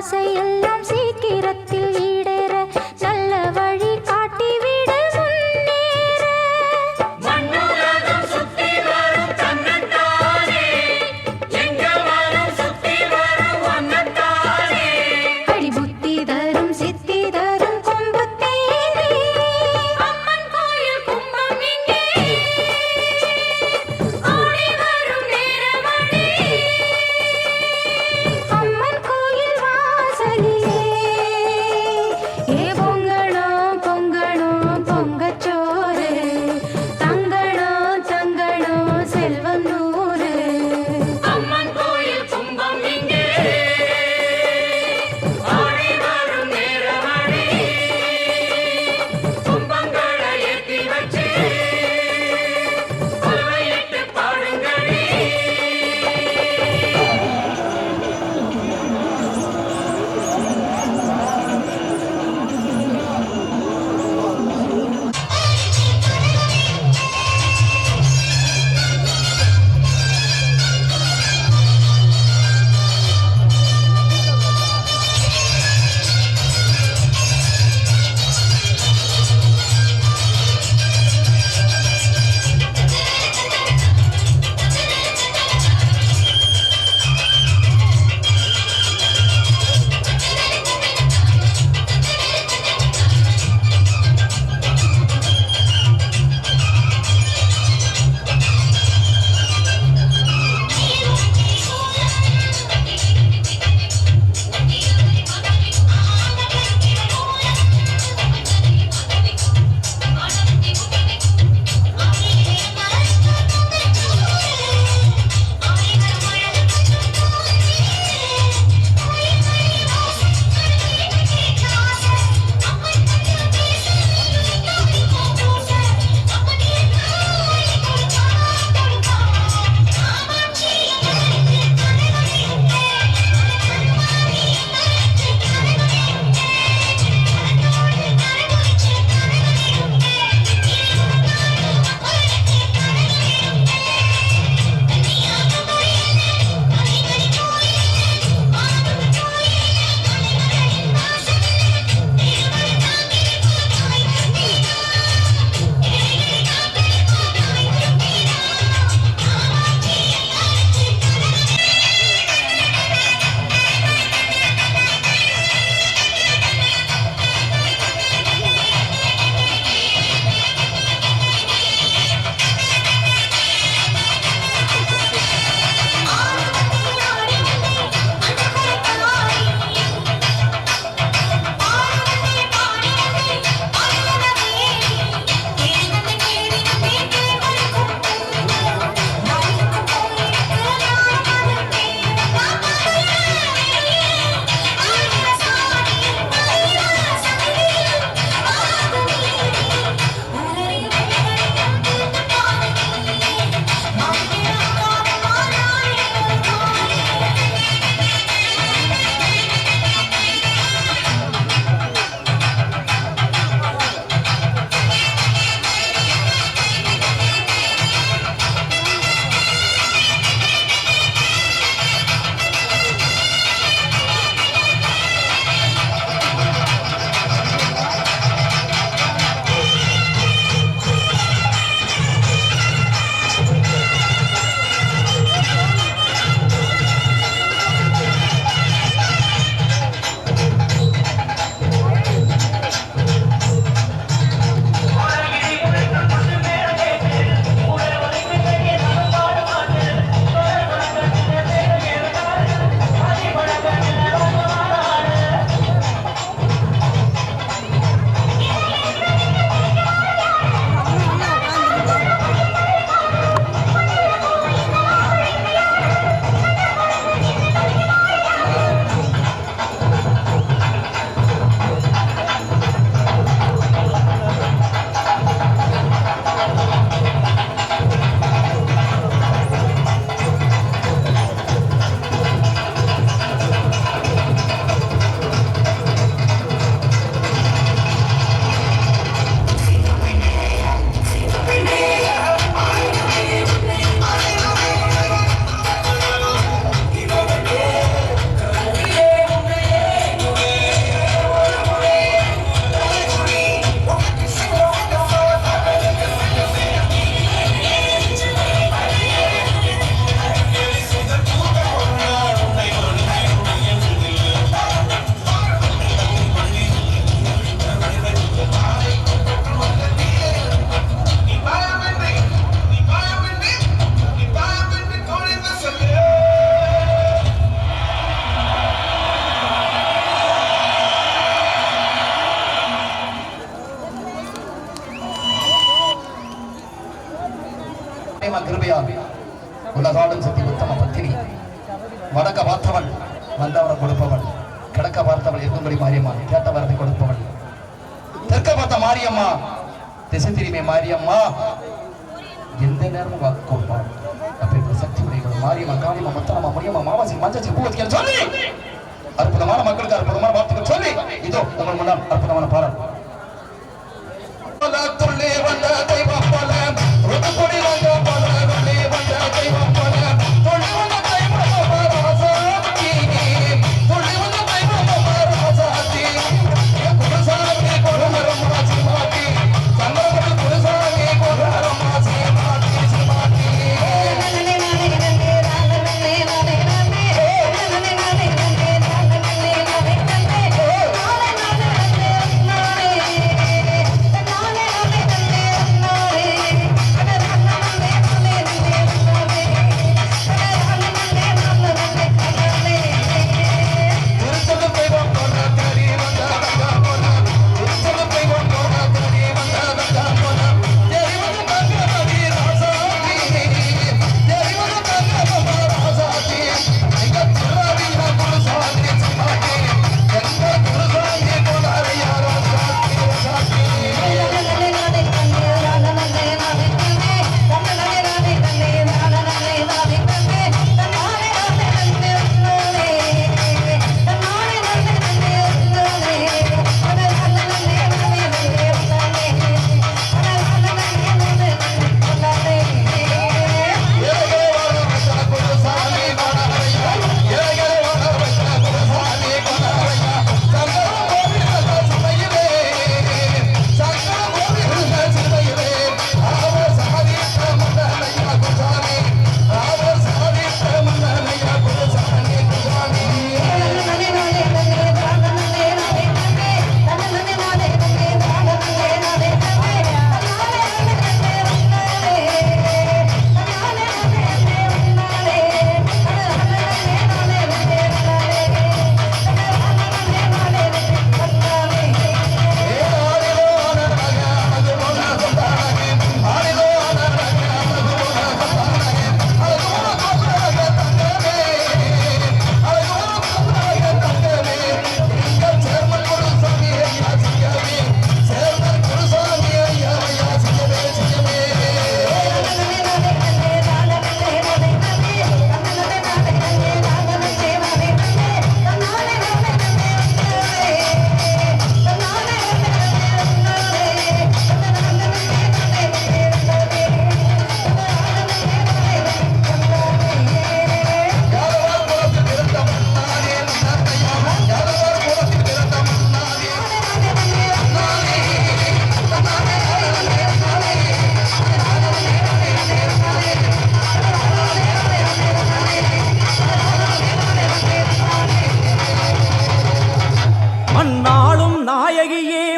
ஆசையெல்லாம் சீக்கிரத்தில் ஈடேற நல்ல வழி காட்டிவிட முன்னேற மண்ணுலகம் சுத்தி வரும் தன்னைத்தானே எங்க வரும் சுத்தி வரும் ஒன்னத்தானே அடி புத்தி தரும் சித்தி தரும் கொம்புத்தேனே அம்மன் கோயில் கும்பம் இங்கே ஓடி வரும் நேரமணி அம்மன் கோயில் வாசலிலே மாரியம்மா கிருபையால் உலகாடும் சக்தி உத்தம பத்தினி. வடக்க பார்த்தவள் வந்தவரை கொடுப்பவள், கிழக்க பார்த்தவள் எங்கும்படி மாரியம்மா கேட்ட வரத்தை கொடுப்பவள், தெற்க பார்த்த மாரியம்மா திசை திரும்பிய மாரியம்மா எந்த நேரமும் வாக்கு கொடுப்பாள். அப்படி சக்தி உடைகள் மாரியம்மா காளியம்மா முத்தம்மா முனியம்மா மாவாசி மஞ்சச்சி பூவத்திகள் சொல்லி அற்புதமான மக்களுக்கு அற்புதமான வார்த்தைகள் சொல்லி இதோ உங்கள் முன்னால் அற்புதமான பாடல். துள்ளி வந்த தெய்வம் போல ருதுபுடி வந்த போல துள்ளி வந்த தெய்வம் போல துள்ளி வந்த தெய்வம் ராசாத்தி துள்ளி வந்த தெய்வம் ராசாத்தி குருசாமி கொடமரம் மாசி மாட்டி சங்கரபடி குருசாமி கொடமரம் மாசி மாட்டி சிமாட்டி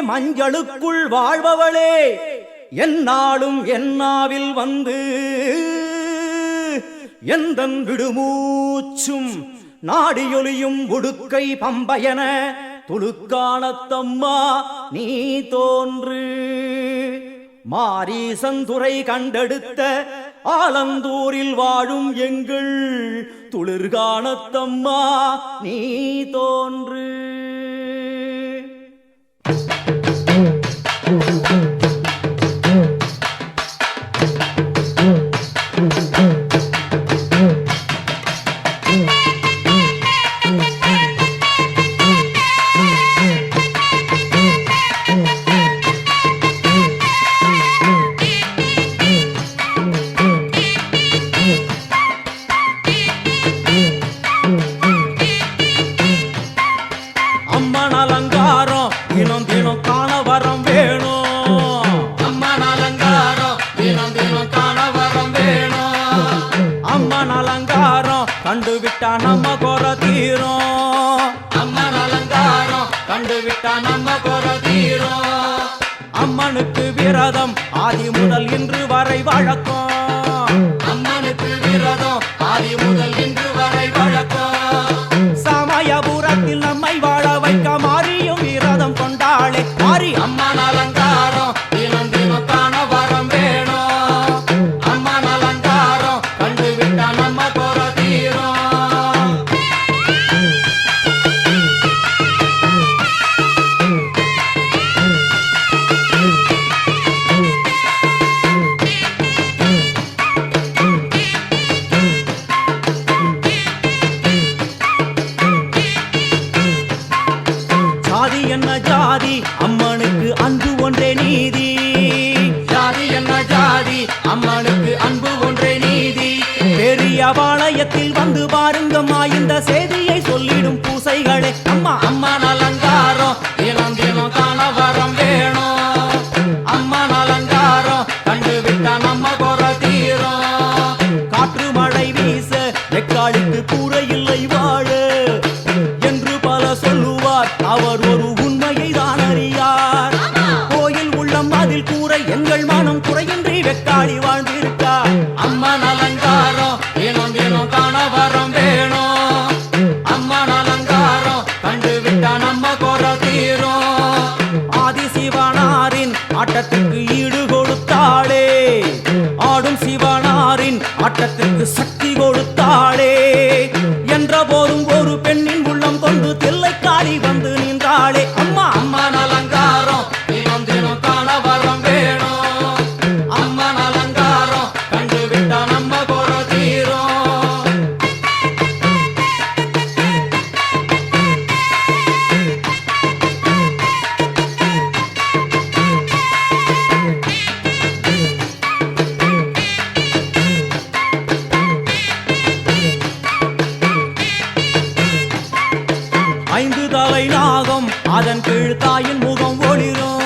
மஞ்சளுக்குள் வாழ்பவளே என்னாலும் என்னாவில் வந்து எந்தன் விடுமூச்சும் நாடியொலியும் உடுக்கை பம்பயன துளுக்கானத்தம்மா நீ தோன்று. மாரீசந்துரை கண்டெடுத்த ஆலந்தூரில் வாழும் எங்கள் துளிர்கானத்தம்மா நீ தோன்று. கண்டுவிட்டா நம்ம குற தீரும். அம்மன் அலங்காரம் கண்டுவிட்டா நம்ம குற தீரும். அம்மனுக்கு விரதம் ஆதி முதல் இன்று வரை வழக்கம். அம்மனுக்கு விரதம் ஆதி முதல் இன்று வரை வழக்கம். சமயபுரத்தில் நம்மை வாழ வைக்க மாறியும் விரதம் கொண்டாளே மாறி. அம்மன் அலங்காரம் தினம் தினம் காண வரம் வேணும். அம்மன் அலங்காரம் என்ன ஜாதி அம்மனுக்கு அன்பு ஒன்றே நீதி ஜாதி என்ன ஜாதி அம்மனுக்கு அன்பு ஒன்றே நீதி பெரிய பாளையத்தில் வந்து பாருங்கம்மா இந்த செய்தியை சொல்லிடும் பூசைகளே அம்மா அம்மா அலங்காரம் தினம் தினம் காண வரம் வேணும் அம்மா அலங்காரம் கண்டு விட்டா நம்ம குறை தீரும் காற்று மழை வீச வெக்காளிக்கு கூரை இல்லை வாழ என்று பல சொல்லுவார் அவர் ஒரு உண்மையை தான் அறியார் கோயில் உள்ளம் அதில் கூரை எங்கள் மனம் குறையின்றி வெக்காளி வாழ்ந்திருக்கார் அம்மா அலங்காரம் தினம் தினம் காண வரம் வேணும் அம்மா அலங்காரம் கண்டு விட்டா நம்ம குறை தீரும் ஆதி சிவனாரின் ஆட்டத்துக்கு ஈடு கொடுத்தாளே ஆடும் சிவனாரின் ஆட்டத்துக்கு சக்தி கொடுத்தாளே என்ற போதும் ஒரு பெண்ணின் உள்ளம் கொண்டு தில்லைக்காளி வந்து நின்றாளே அம்மா அம்மா அலங்காரம் தினம் தினம் காண வரம் வேணும் அம்மா அலங்காரம் கண்டு விட்டா நம்ம குறை தீரும் 5 தலை நாகம் அதன் கீழ் தாயின் முகம் ஒளிரும்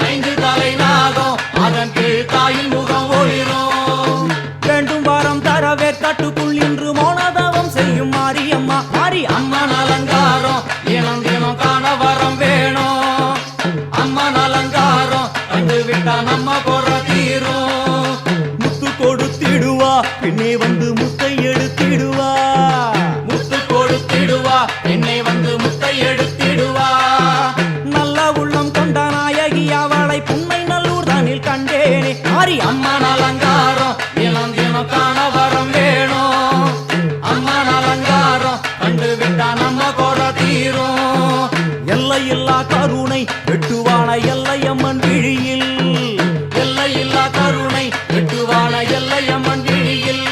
5 தலை நாகம் அதன் கீழ் தாயின் முகம் ஒளிரும் வேண்டும் வரம் தரவே கட்டுக்குள் இன்று மௌனதவம் செய்யும் மாரியம்மா மாரி அம்மா அலங்காரம் தினம் தினம் காண வரம் வேணும் அம்மா அலங்காரம் கண்டு விட்டா நம்ம குறை தீரும் முத்து கொடுத்திடுவா பின்னே வந்து முத்தை எடுத்திடுவா முத்து கொடுத்திடுவா என்னை வந்து முத்தை எடுத்திடுவா நல்ல உள்ளம் கொண்ட நாயகி அவளை புன்னை நல்லூர் தானில் கண்டேனே மாரி அம்மா அலங்காரம் தினம் தினம் காண வரம் வேணும் அம்மா அலங்காரம் கண்டு விட்டா நம்ம குறை தீரும் எல்லையில்லா கருணை வெட்டுவான எல்லையம்மன் விழியில் எல்லையில்லா கருணை வெட்டுவான எல்லையம்மன் விழியில்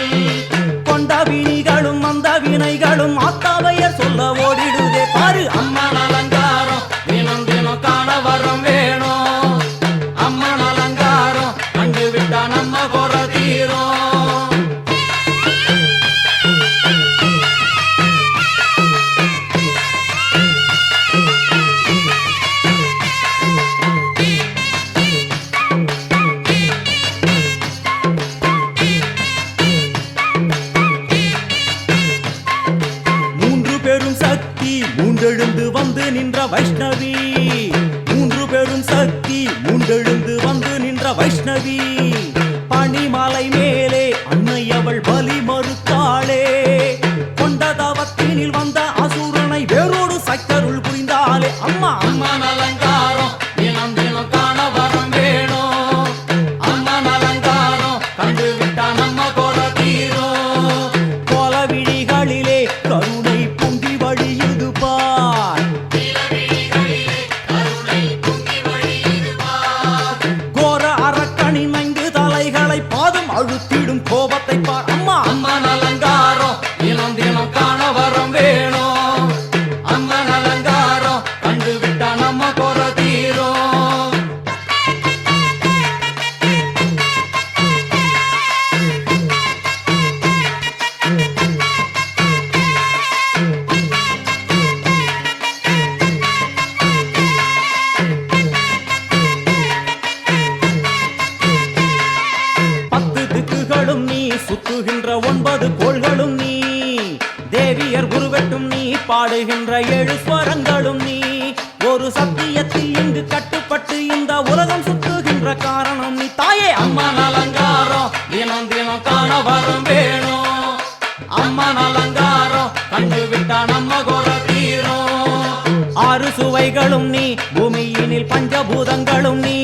கொண்ட வினிகளும் அந்த வினைகளும் ஆத்தாவையர் சொல்ல ஓடிடுதே பாரு அம்மா அலங்காரம் தினம் தினம் காண வரம் வேணும் அம்மா அலங்காரம் கண்டு விட்டா நம்ம குறை தீரும் மூன்றெழுந்து வந்து நின்ற வைஷ்ணவி 3 பெரும் சக்தி மூன்றெழுந்து வந்து நின்ற வைஷ்ணவி பனிமலை மேலே அன்னை அவள் பலி மறுத்தாளே கொண்ட தவத்தினில் வந்த அசுரனை வேரோடு சக்கருள் புரிந்தாளே அம்மா அம்மா அலங்காரம் தினம் தினம் காண வரம் வேணும் அம்மா அலங்காரம் கண்டு விட்டா நம்ம குறை தீரும் கோல விழிகளிலே கருணை பொங்கி வழியுது பார் கோர அரக்கனின் 5 தலைகளை பாதம் அழுத்திடும் கோபத்தை பார் அம்மா அம்மா அலங்காரம் தினம் தினம் காண வரம் வேணும் அம்மா அலங்காரம் கண்டு விட்டா நம்ம குறை தீரும் சுத்துகின்ற 9 கோள்களும் நீ தேவியர் குருவெட்டும் நீ பாடுகின்ற 7 ஸ்வரங்களும் நீ ஒரு சத்தியத்தில் இங்கு கட்டுப்பட்டு இந்த உலகம் சுத்துகின்ற காரணம் நீ தாயே அம்மா அலங்காரம் தினம் தினம் காண வரம் வேணும் அம்மா அலங்காரம் கண்டு விட்டா நம்ம குறை தீரும் 6 சுவைகளும் நீ பூமியினில் பஞ்சபூதங்களும் நீ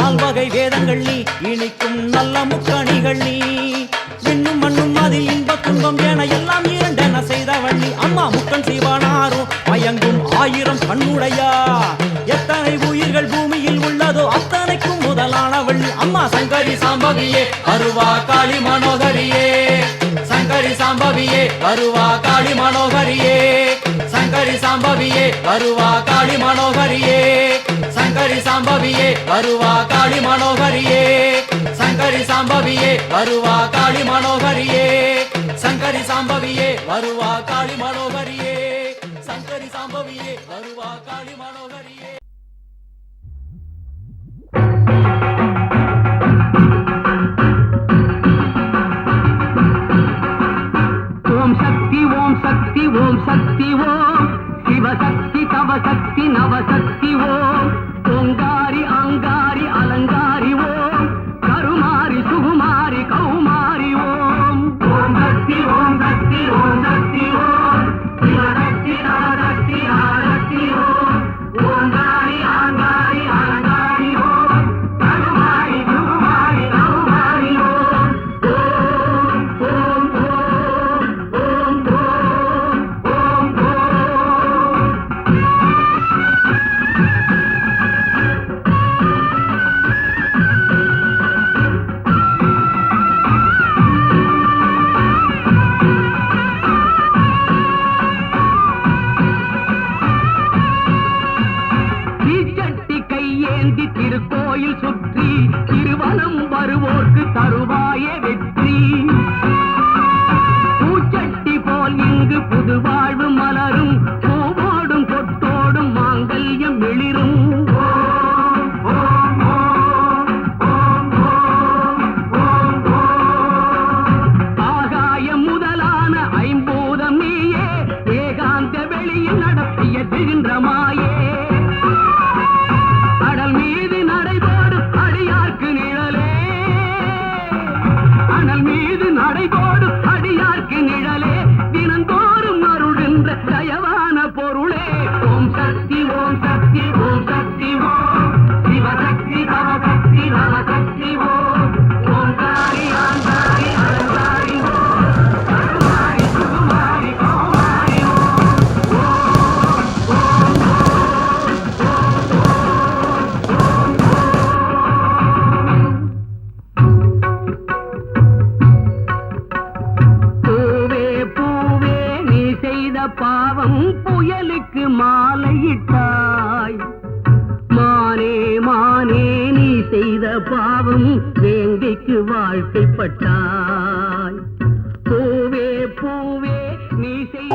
4 வகை வேதங்கள் நீ இனிக்கும் நல்ல முக்கணிகள் நீ விண்ணும் மண்ணும் அதில் இன்ப துன்பம் என எல்லாம் இரண்டென செய்தவள் நீ அம்மா முக்கன் சிவனாரும் மயங்கும் 1000 கண்ணுடையா எத்தனை உயிர்கள் பூமியில் உள்ளதோ அத்தனைக்கும் முதலானவள் நீ அம்மா சங்கரி சாம்பவியே அருவா காளி மனோகரியே சங்கரி சாம்பவியே அருவா காளி மனோகரியே சங்கரி சாம்பவியே வருவா காளி மனோகரியே சங்கரி சாம்பவியே வருவா காளி மனோகரியே சங்கரி சாம்பவியே வருவா காளி மனோகரியே சங்கரி சாம்பவியே வருவா காளி மனோகரியே சங்கரி சாம்பவியே வருவா காளி மனோகரியே. ஓம் சக்தி ஓம் சக்தி ஓம் சக்தி ஓம் சிவசக்தி தவசக்தி நவசக்தி ஓம் ஓங்காரி அங்காரி அலங்காரி ஓம் கருமாரி சுகுமாரி கௌமாரி ஓம் ஓம் சக்தி ஓம் சக்தி ஓம் சக்தி ஓம் சிவசக்தி நவசக்தி நவசக்தி ஓம் ஓங்காரி அங்காரி அலங்காரி ஓம் கருமாரி சுகுமாரி கௌமாரி ஓம் ஓம் ஓம் ஓம் ஓம் தீச்சட்டி கையேந்தி திருக்கோயில் சுற்றி திருவனம் வருவோர்க்கு தருவாயே வெற்றி பூச்சட்டி போல் இங்கு புது வாழ்வு மலரும் பூவோடும் கொட்டோடும் மாங்கல்யம் எழிரும் ஆகாயம் முதலான ஐம்பூதம் நீயே ஏகாந்த வெளியில் நடத்திய திகின்ற மாயே அடல் மீது நடைபோடும் அடியார்க்கு நிழலே அனல் மீது நடைபோடும் அடியார்க்கு நிழலே தினந்தோறும் அருள்கின்ற தயவான பொருளே ஓம் சக்தி ஓம் சக்தி ஓம் சக்தி ஓம் சிவசக்தி தவசக்தி நவசக்தி ஓம் ஓங்காரி ஆங்காரி அலங்காரி ஓம் கருமாரி சுகுமாரி கௌமாரி பூவே பூவே நீ செய்த பாவம் புயலுக்கு மாலையிட்டாய் மானே மானே நீ செய்த பாவம் வேங்கைக்கு வாழ்க்கைப்பட்டாய் பூவே பூவே நீ செய்த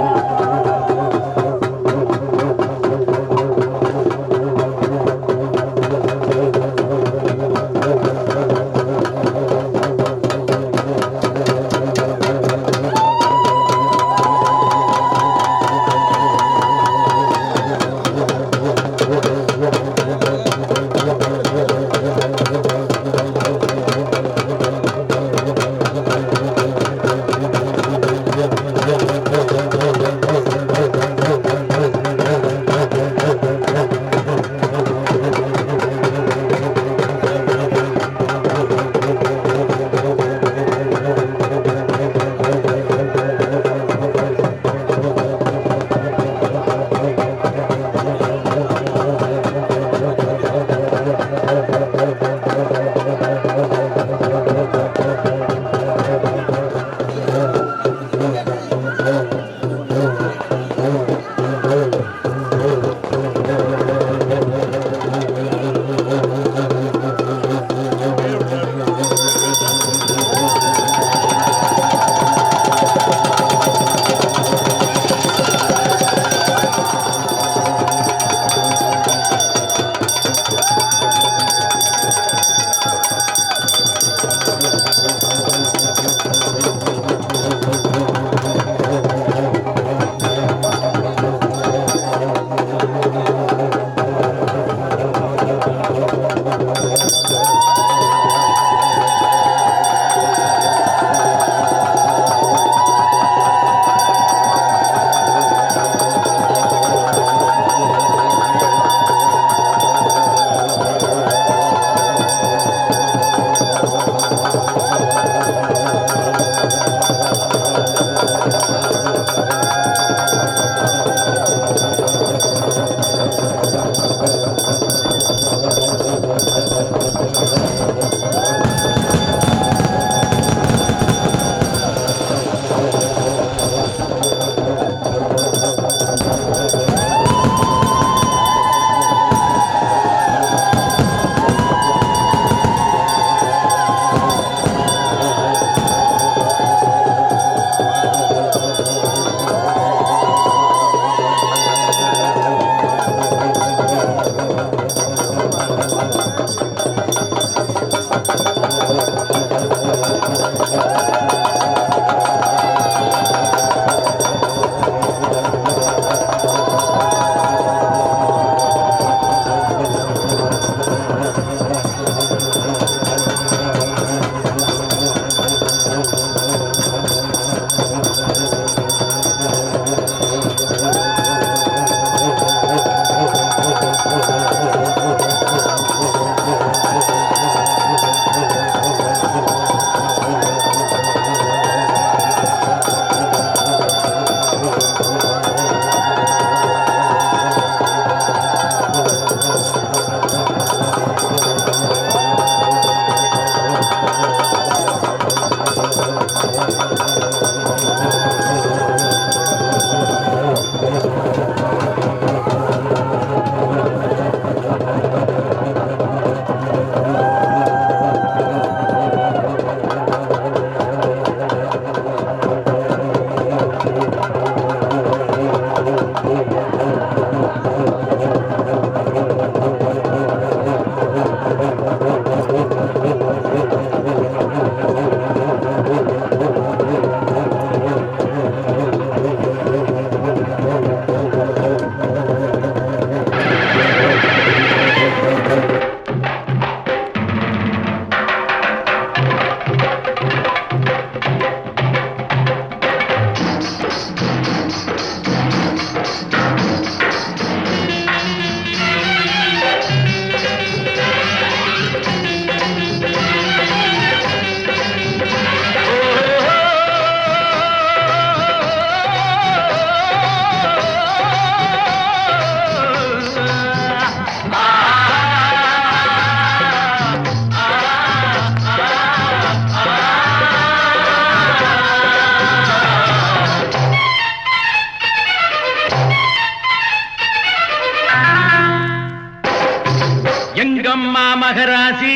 எங்கம்மா மகராசி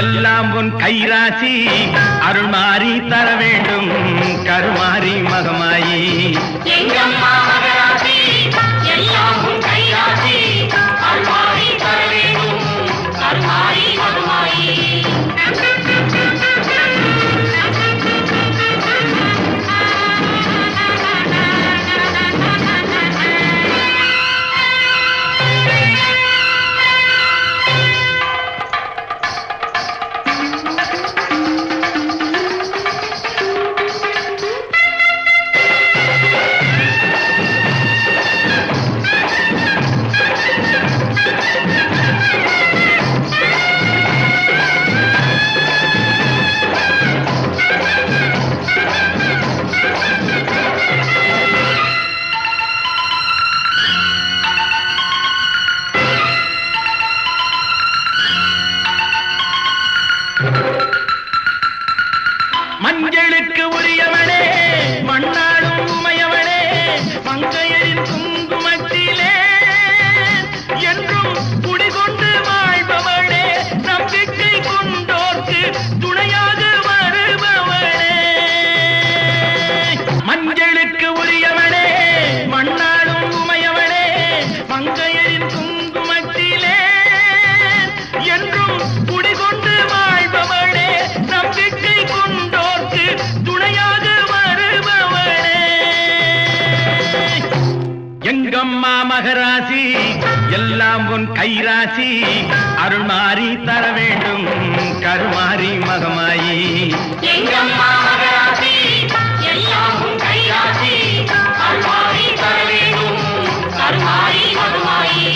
எல்லாம் உன் கைராசி அருள் மாறி தர வேண்டும் கருமாறி மகமாயி எங்கம்மா மகராசி எல்லாம் உன் கைராசி அருள்மாறி தர வேண்டும் கருமாறி மகமாயி மஞ்சளுக்கு உரியவனே மண்ணாடும் உமையவனே மங்கையரின் குங்குமத்திலே என்றும் குடிகொண்டு வாழ்பவனே நம்பிக்கை கொண்டோர்க்கு துணையாக வருபவனே மஞ்சளுக்கு உரியவனே மண்ணாடும் உமையவனே மங்கையரின் குங்குமத்திலே என்றும் குடிகொண்டு வாழ்பவனே நம்பிக்கை கொண்டோர்க்கு துணையாக வருபவனே எங்கம்மா மகராசி எல்லாம் உன் கைராசி அருள் மாறி தர வேண்டும் கருமாறி மகமாயி எங்கம்மா மகராசி எல்லாம் உன் கைராசி அருள்மாறி தர வேண்டும் கருமாறி மகமாயி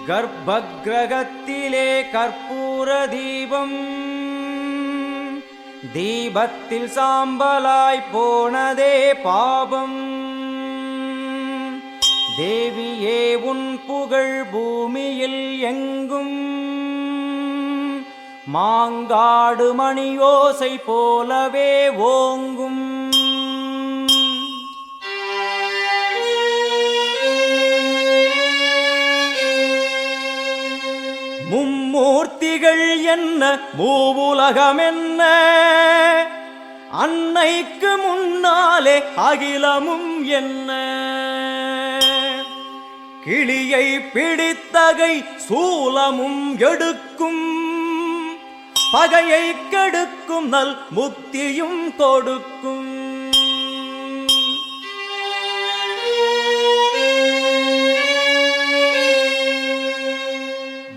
கர்ப்பகிரகத்திலே கற்பூர தீபம், தீபத்தில் சாம்பலாய் போனதே பாபம். தேவியே உன் புகழ் பூமியில் எங்கும், மாங்காடு மணியோசை போலவே ஓங்கும். மும்மூர்த்திகள் என்ன மூவுலகம் என்ன, அன்னைக்கு முன்னாலே அகிலமும் என்ன. கிளியை பிடித்தகை சூலமும் எடுக்கும், பகையை கெடுக்கும் நல் முக்தியும் கொடுக்கும்.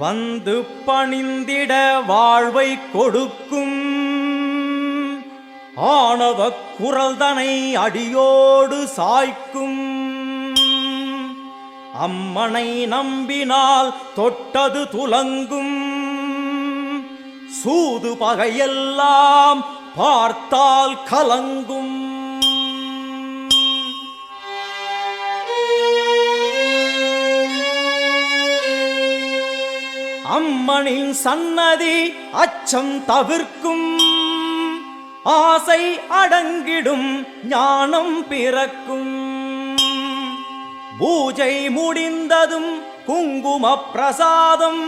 வந்து பணிந்திட வாழ்வை கொடுக்கும், ஆணவ குரல்தனை அடியோடு சாய்க்கும். அம்மனை நம்பினால் தொட்டது துலங்கும், சூது பகையெல்லாம் பார்த்தால் கலங்கும். அம்மனின் சன்னதி அச்சம் தவிர்க்கும், ஆசை அடங்கிடும் ஞானம் பிறக்கும். பூஜை முடிந்ததும் குங்கும பிரசாதம்,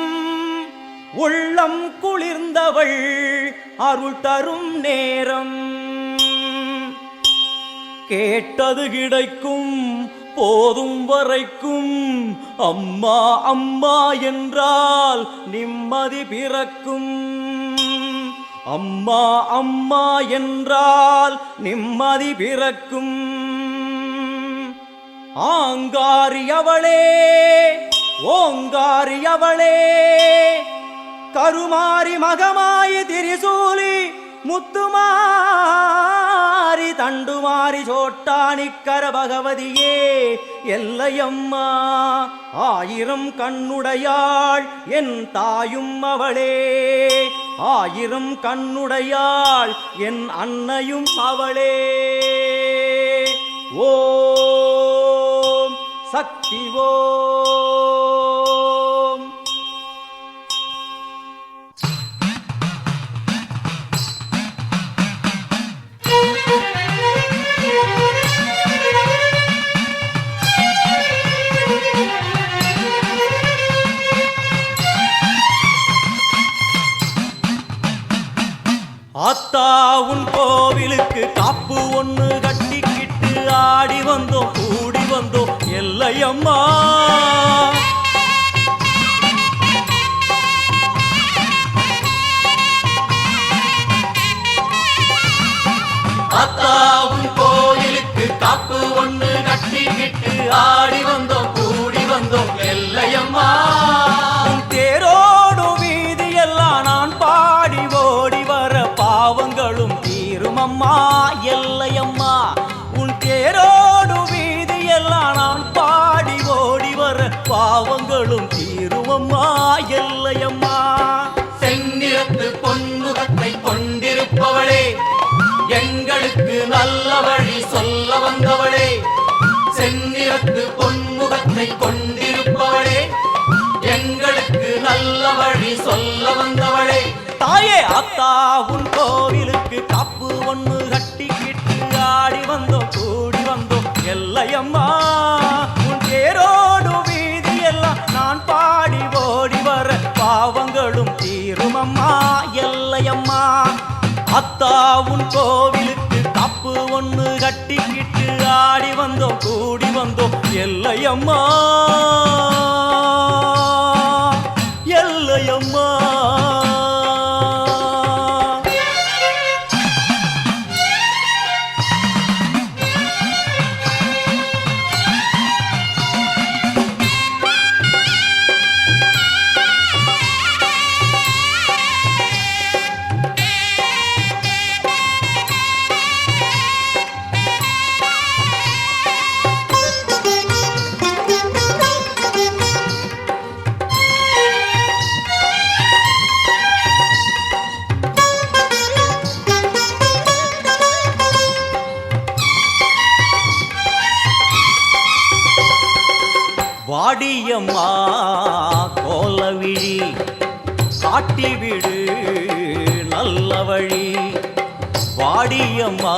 உள்ளம் குளிர்ந்தவள் அருள் தரும் நேரம். கேட்டது கிடைக்கும் போதும் வரைக்கும், அம்மா அம்மா என்றால் நிம்மதி பிறக்கும். அம்மா அம்மா என்றால் நிம்மதி பிறக்கும். ஆங்காரியவளே ஓங்காரியவளே, கருமாரி மகமாயி திரிசூலி முத்துமாரி தண்டுமாரி சோட்டானிக்கர பகவதியே எல்லையம்மா. ஆயிரம் கண்ணுடையாள் என் தாயும் அவளே, ஆயிரம் கண்ணுடையாள் என் அன்னையும் அவளே. ஓம் சக்தி ஓம். ஆத்தா உன் கோவிலுக்கு காப்பு ஒண்ணு கட்டிக்கிட்டு ஆடி வந்தோம் கூடி வந்தோம் எல்லையம்மா. ஆத்தா உன் கோவிலுக்கு காப்பு ஒண்ணு கட்டிக்கிட்டு ஆடி வந்தோம் கூடி வந்தோம் எல்லையம்மா. தேரோடும் வீதி எல்லாம் நான் பாடி ஓடி வர பாவங்களும் தீருமம்மா எல்லையம்மா. உன் தேரோடு வீதி எல்லாம் நான் பாடி ஓடி வர பாவங்களும் தீருமம்மா எல்லையம்மா. செந்நிறத்து பொன்முகத்தை கொண்டிருப்பவளே, எங்களுக்கு நல்ல வழி சொல்ல வந்தவளே. செந்நிறத்து பொன்முகத்தை கொண்டிருப்பவளே, எங்களுக்கு நல்ல வழி சொல்ல வந்தவளே. தாயே அத்தா உன் கோவிலுக்கு காப்பு ஒண்ணு கட்டிக்கிட்டு ஆடி வந்தோம் கூடி வந்தோம் எல்லையம்மா. உன் தேரோடு வீதி எல்லாம் நான் பாடி ஓடி வர பாவங்களும் தீருமம்மா எல்லையம்மா. அத்தா உன் கோவிலுக்கு காப்பு ஒண்ணு கட்டிக்கிட்டு ஆடி வந்தோம் கூடி வந்தோம் எல்லையம்மா எல்லையம்மா. வாடியம்மா கோலவிழி காட்டிவிடு நல்ல வழி. வாடியம்மா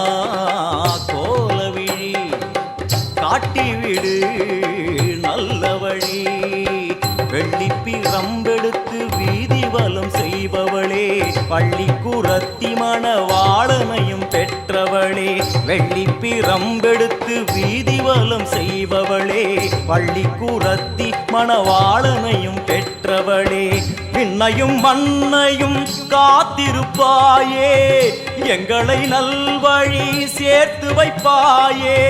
கோலவிழி காட்டிவிடு நல்ல வழி. வெள்ளிப்பிரம்பெடுத்து வீதி வலம் செய்பவளே, பள்ளி குரத்தி மணவாளனையும் பெற்றவளே. வெள்ளிப்பிரம்பெடுத்து வீதி வலம் செய்பவளே, பள்ளி குரத்தி மணவாளனையும் பெற்றவளே. விண்ணையும் மண்ணையும் காத்திருப்பாயே, எங்களை நல்வழி சேர்த்து வைப்பாயே.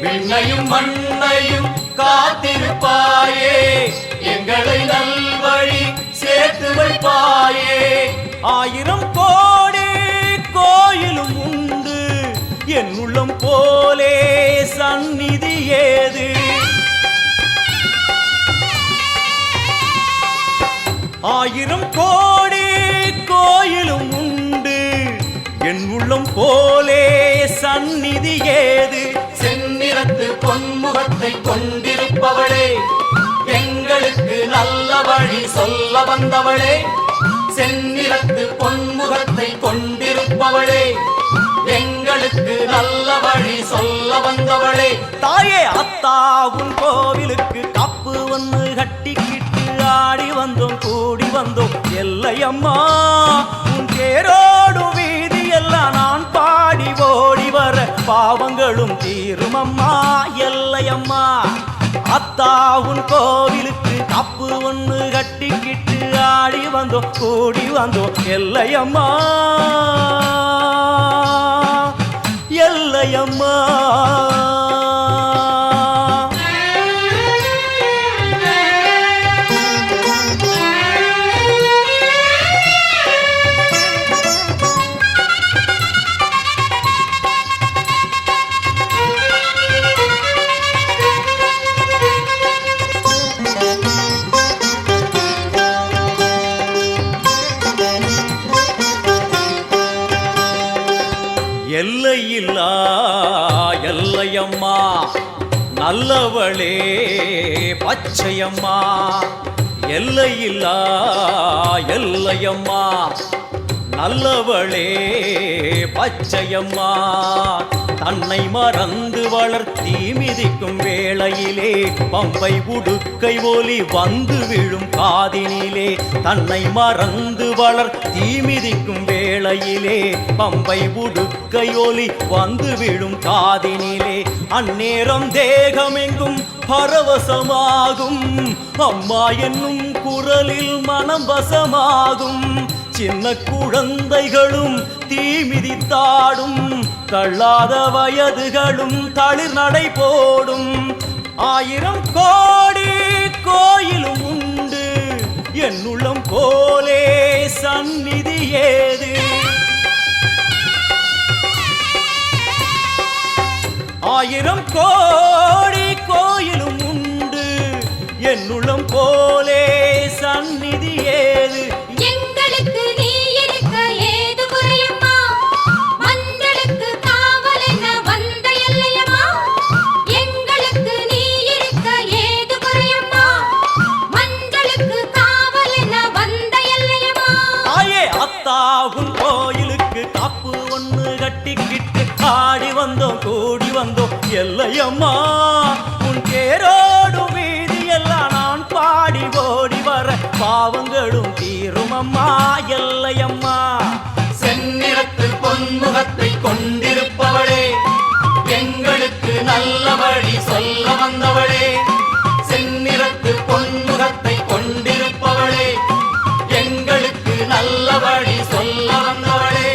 விண்ணையும் மண்ணையும் காத்திருப்பாயே, எங்களை நல்வழி சேர்த்து வைப்பாயே. 1000 கோடி கோயிலும் உண்டு, என் உள்ளம் போலே சந்நிதி ஏது. 1000 கோடி கோயிலும் உண்டு, என் உள்ளம் போலே சந்நிதி ஏது. செந்நிறத்து பொன்முகத்தை கொண்டிருப்பவளே, எங்களுக்கு நல்ல வழி சொல்ல வந்தவளே. செந்நிறத்து பொன்முகத்தை கொண்டிருப்பவளே, எங்களுக்கு நல்ல வழி சொல்ல வந்தவளே. தாயே அத்தாவும் கோவிலுக்கு கப்பு ஒன்று கட்டிக்கிட்டு ஆடி வந்தோம் கூடி வந்தோம். எல்லையம்மா உன் தேரோடும் வீதி எல்லாம் நான் பாடி ஓடி வர பாவங்களும் தீருமம்மா. எல்லையம்மா அத்தாவுன் கோவிலுக்கு கப்பு ஒன்று கட்டிக்கிட்டு ஆடி வந்தோம் கூடி வந்தோம். எல்லையம்மா எல்லையம்மா. எல்லையில்லா எல்லையம்மா நல்லவளே பச்சையம்மா. எல்லையில்லா எல்லையம்மா நல்லவளே பச்சையம்மா. தன்னை மறந்து வளர்த்தி மிதிக்கும் வேளையிலே பம்பை உடுக்கை ஒலி வந்து விழும் காதினிலே. தன்னை மறந்து வளர்த்தி மிதிக்கும் வேளையிலே பம்பை உடுக்கை ஒலி வந்து விழும் காதினிலே. அந்நேரம் தேகமெங்கும் பரவசமாகும், அம்மா என்னும் குரலில் மனம் வசமாகும். சின்ன குழந்தைகளும் தீமிதித்தாடும், தள்ளாத வயதுகளும் தளிர் நடை போடும். 1000 கோடி கோயிலும் உண்டு, என் உள்ளம் போலே சந்நிதி ஏது. 1000 கோடி கோயிலும் உண்டு, என் உள்ளம் போலே சந்நிதி ஏது. எங்களுக்கு நீ இருக்க ஏது குறையம்மா, மஞ்சளுக்கு காவல் என்ன வந்த எல்லையம்மா. எங்களுக்கு நீ இருக்க ஏது குறையம்மா, மஞ்சளுக்கு காவல் என்ன வந்த எல்லையம்மா. தாயே அத்தாவும் கோயிலுக்கு காப்பு ஒன்று கட்டிக்கிட்டு ஆடி வந்தோம் கூடி வந்தோம். எல்லையம்மா உன் தேரோடும் வீதி எல்லாம் நான் பாடி ஓடி வர பாவங்களும் தீருமம்மா. எல்லையம்மா செந்நிறத்து பொன்முகத்தை கொண்டிருப்பவளே, எங்களுக்கு நல்ல வழி சொல்ல வந்தவளே. செந்நிறத்து பொன்முகத்தை கொண்டிருப்பவளே, எங்களுக்கு நல்ல வழி சொல்ல வந்தவளே.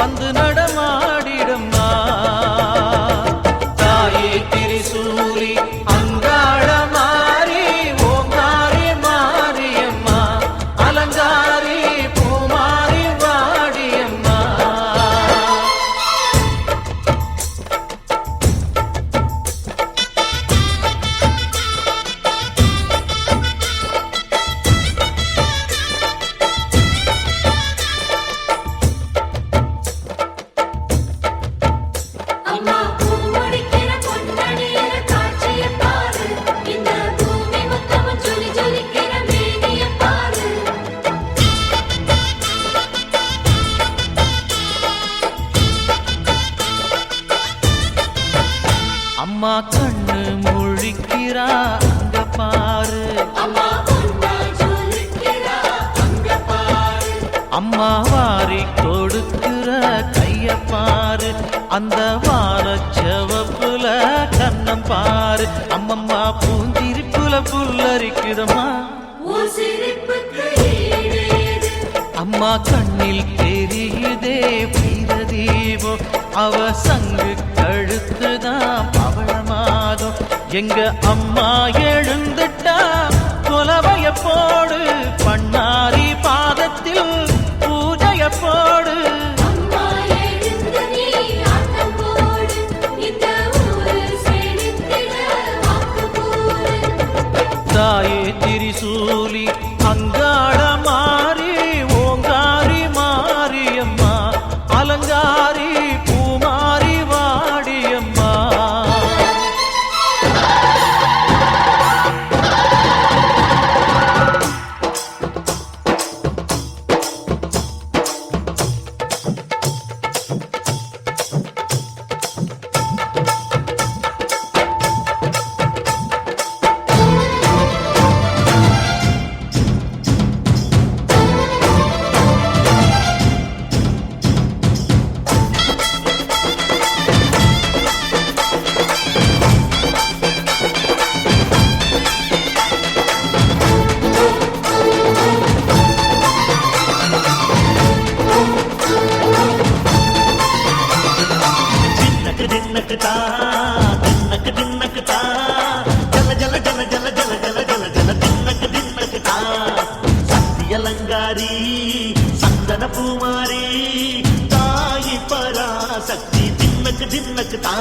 வந்து நடமாடிடம்மா தாயே திரிசூலி அங்காள மாறி ஓங்காரி மாரியம்மா அலங்காரி பூமாரி வாடியம்மா அம்மா பூமுடிக்கிற பொன்னணியில காட்சிய பாரு இந்த பூமி மொத்தமும் ஜொலி ஜொலிக்கிற மேனிய பாரு அம்மா கண்ணு முழிக்கிறா அங்க பாரு அம்மா பொன்னா ஜொலிக்கிறா அங்க பாரு அம்மா வாரி கொடுக்கிற கைய பாரு அந்த வானச்சவப்புல கண்ணம் பாரு அம்மம்மா பூந்திரிப்புல புல்லரிக்குதம்மா உன் சிரிப்புக்கு ஈடேது அம்மா கண்ணில் தெரியுதே வீரதீபம் அவ சங்கு கழுத்துதான் பவளமாதம் எங்க அம்மா எழுந்துட்டா கொலவைய போடு பண்ணாரி பாதத்தில் பூஜைய போடு அம்மா எழுந்து நீ ஆட்டம் போடு இந்த ஊரு செழித்திட வாக்கு போடு தாயே திரிசூலி அங்காள மாறி ஓங்காரி மாரியம்மா அலங்காரி பூமாரி வாடியம்மா தின்னக்கு தா தின்னக்கு தா ஜல ஜல ஜல ஜல ஜல ஜல ஜல ஜல தின்னக்கு தா சக்தி அலங்காரி சந்தன பூமாரி தாயி பராசக்தி தின்னக்கு தா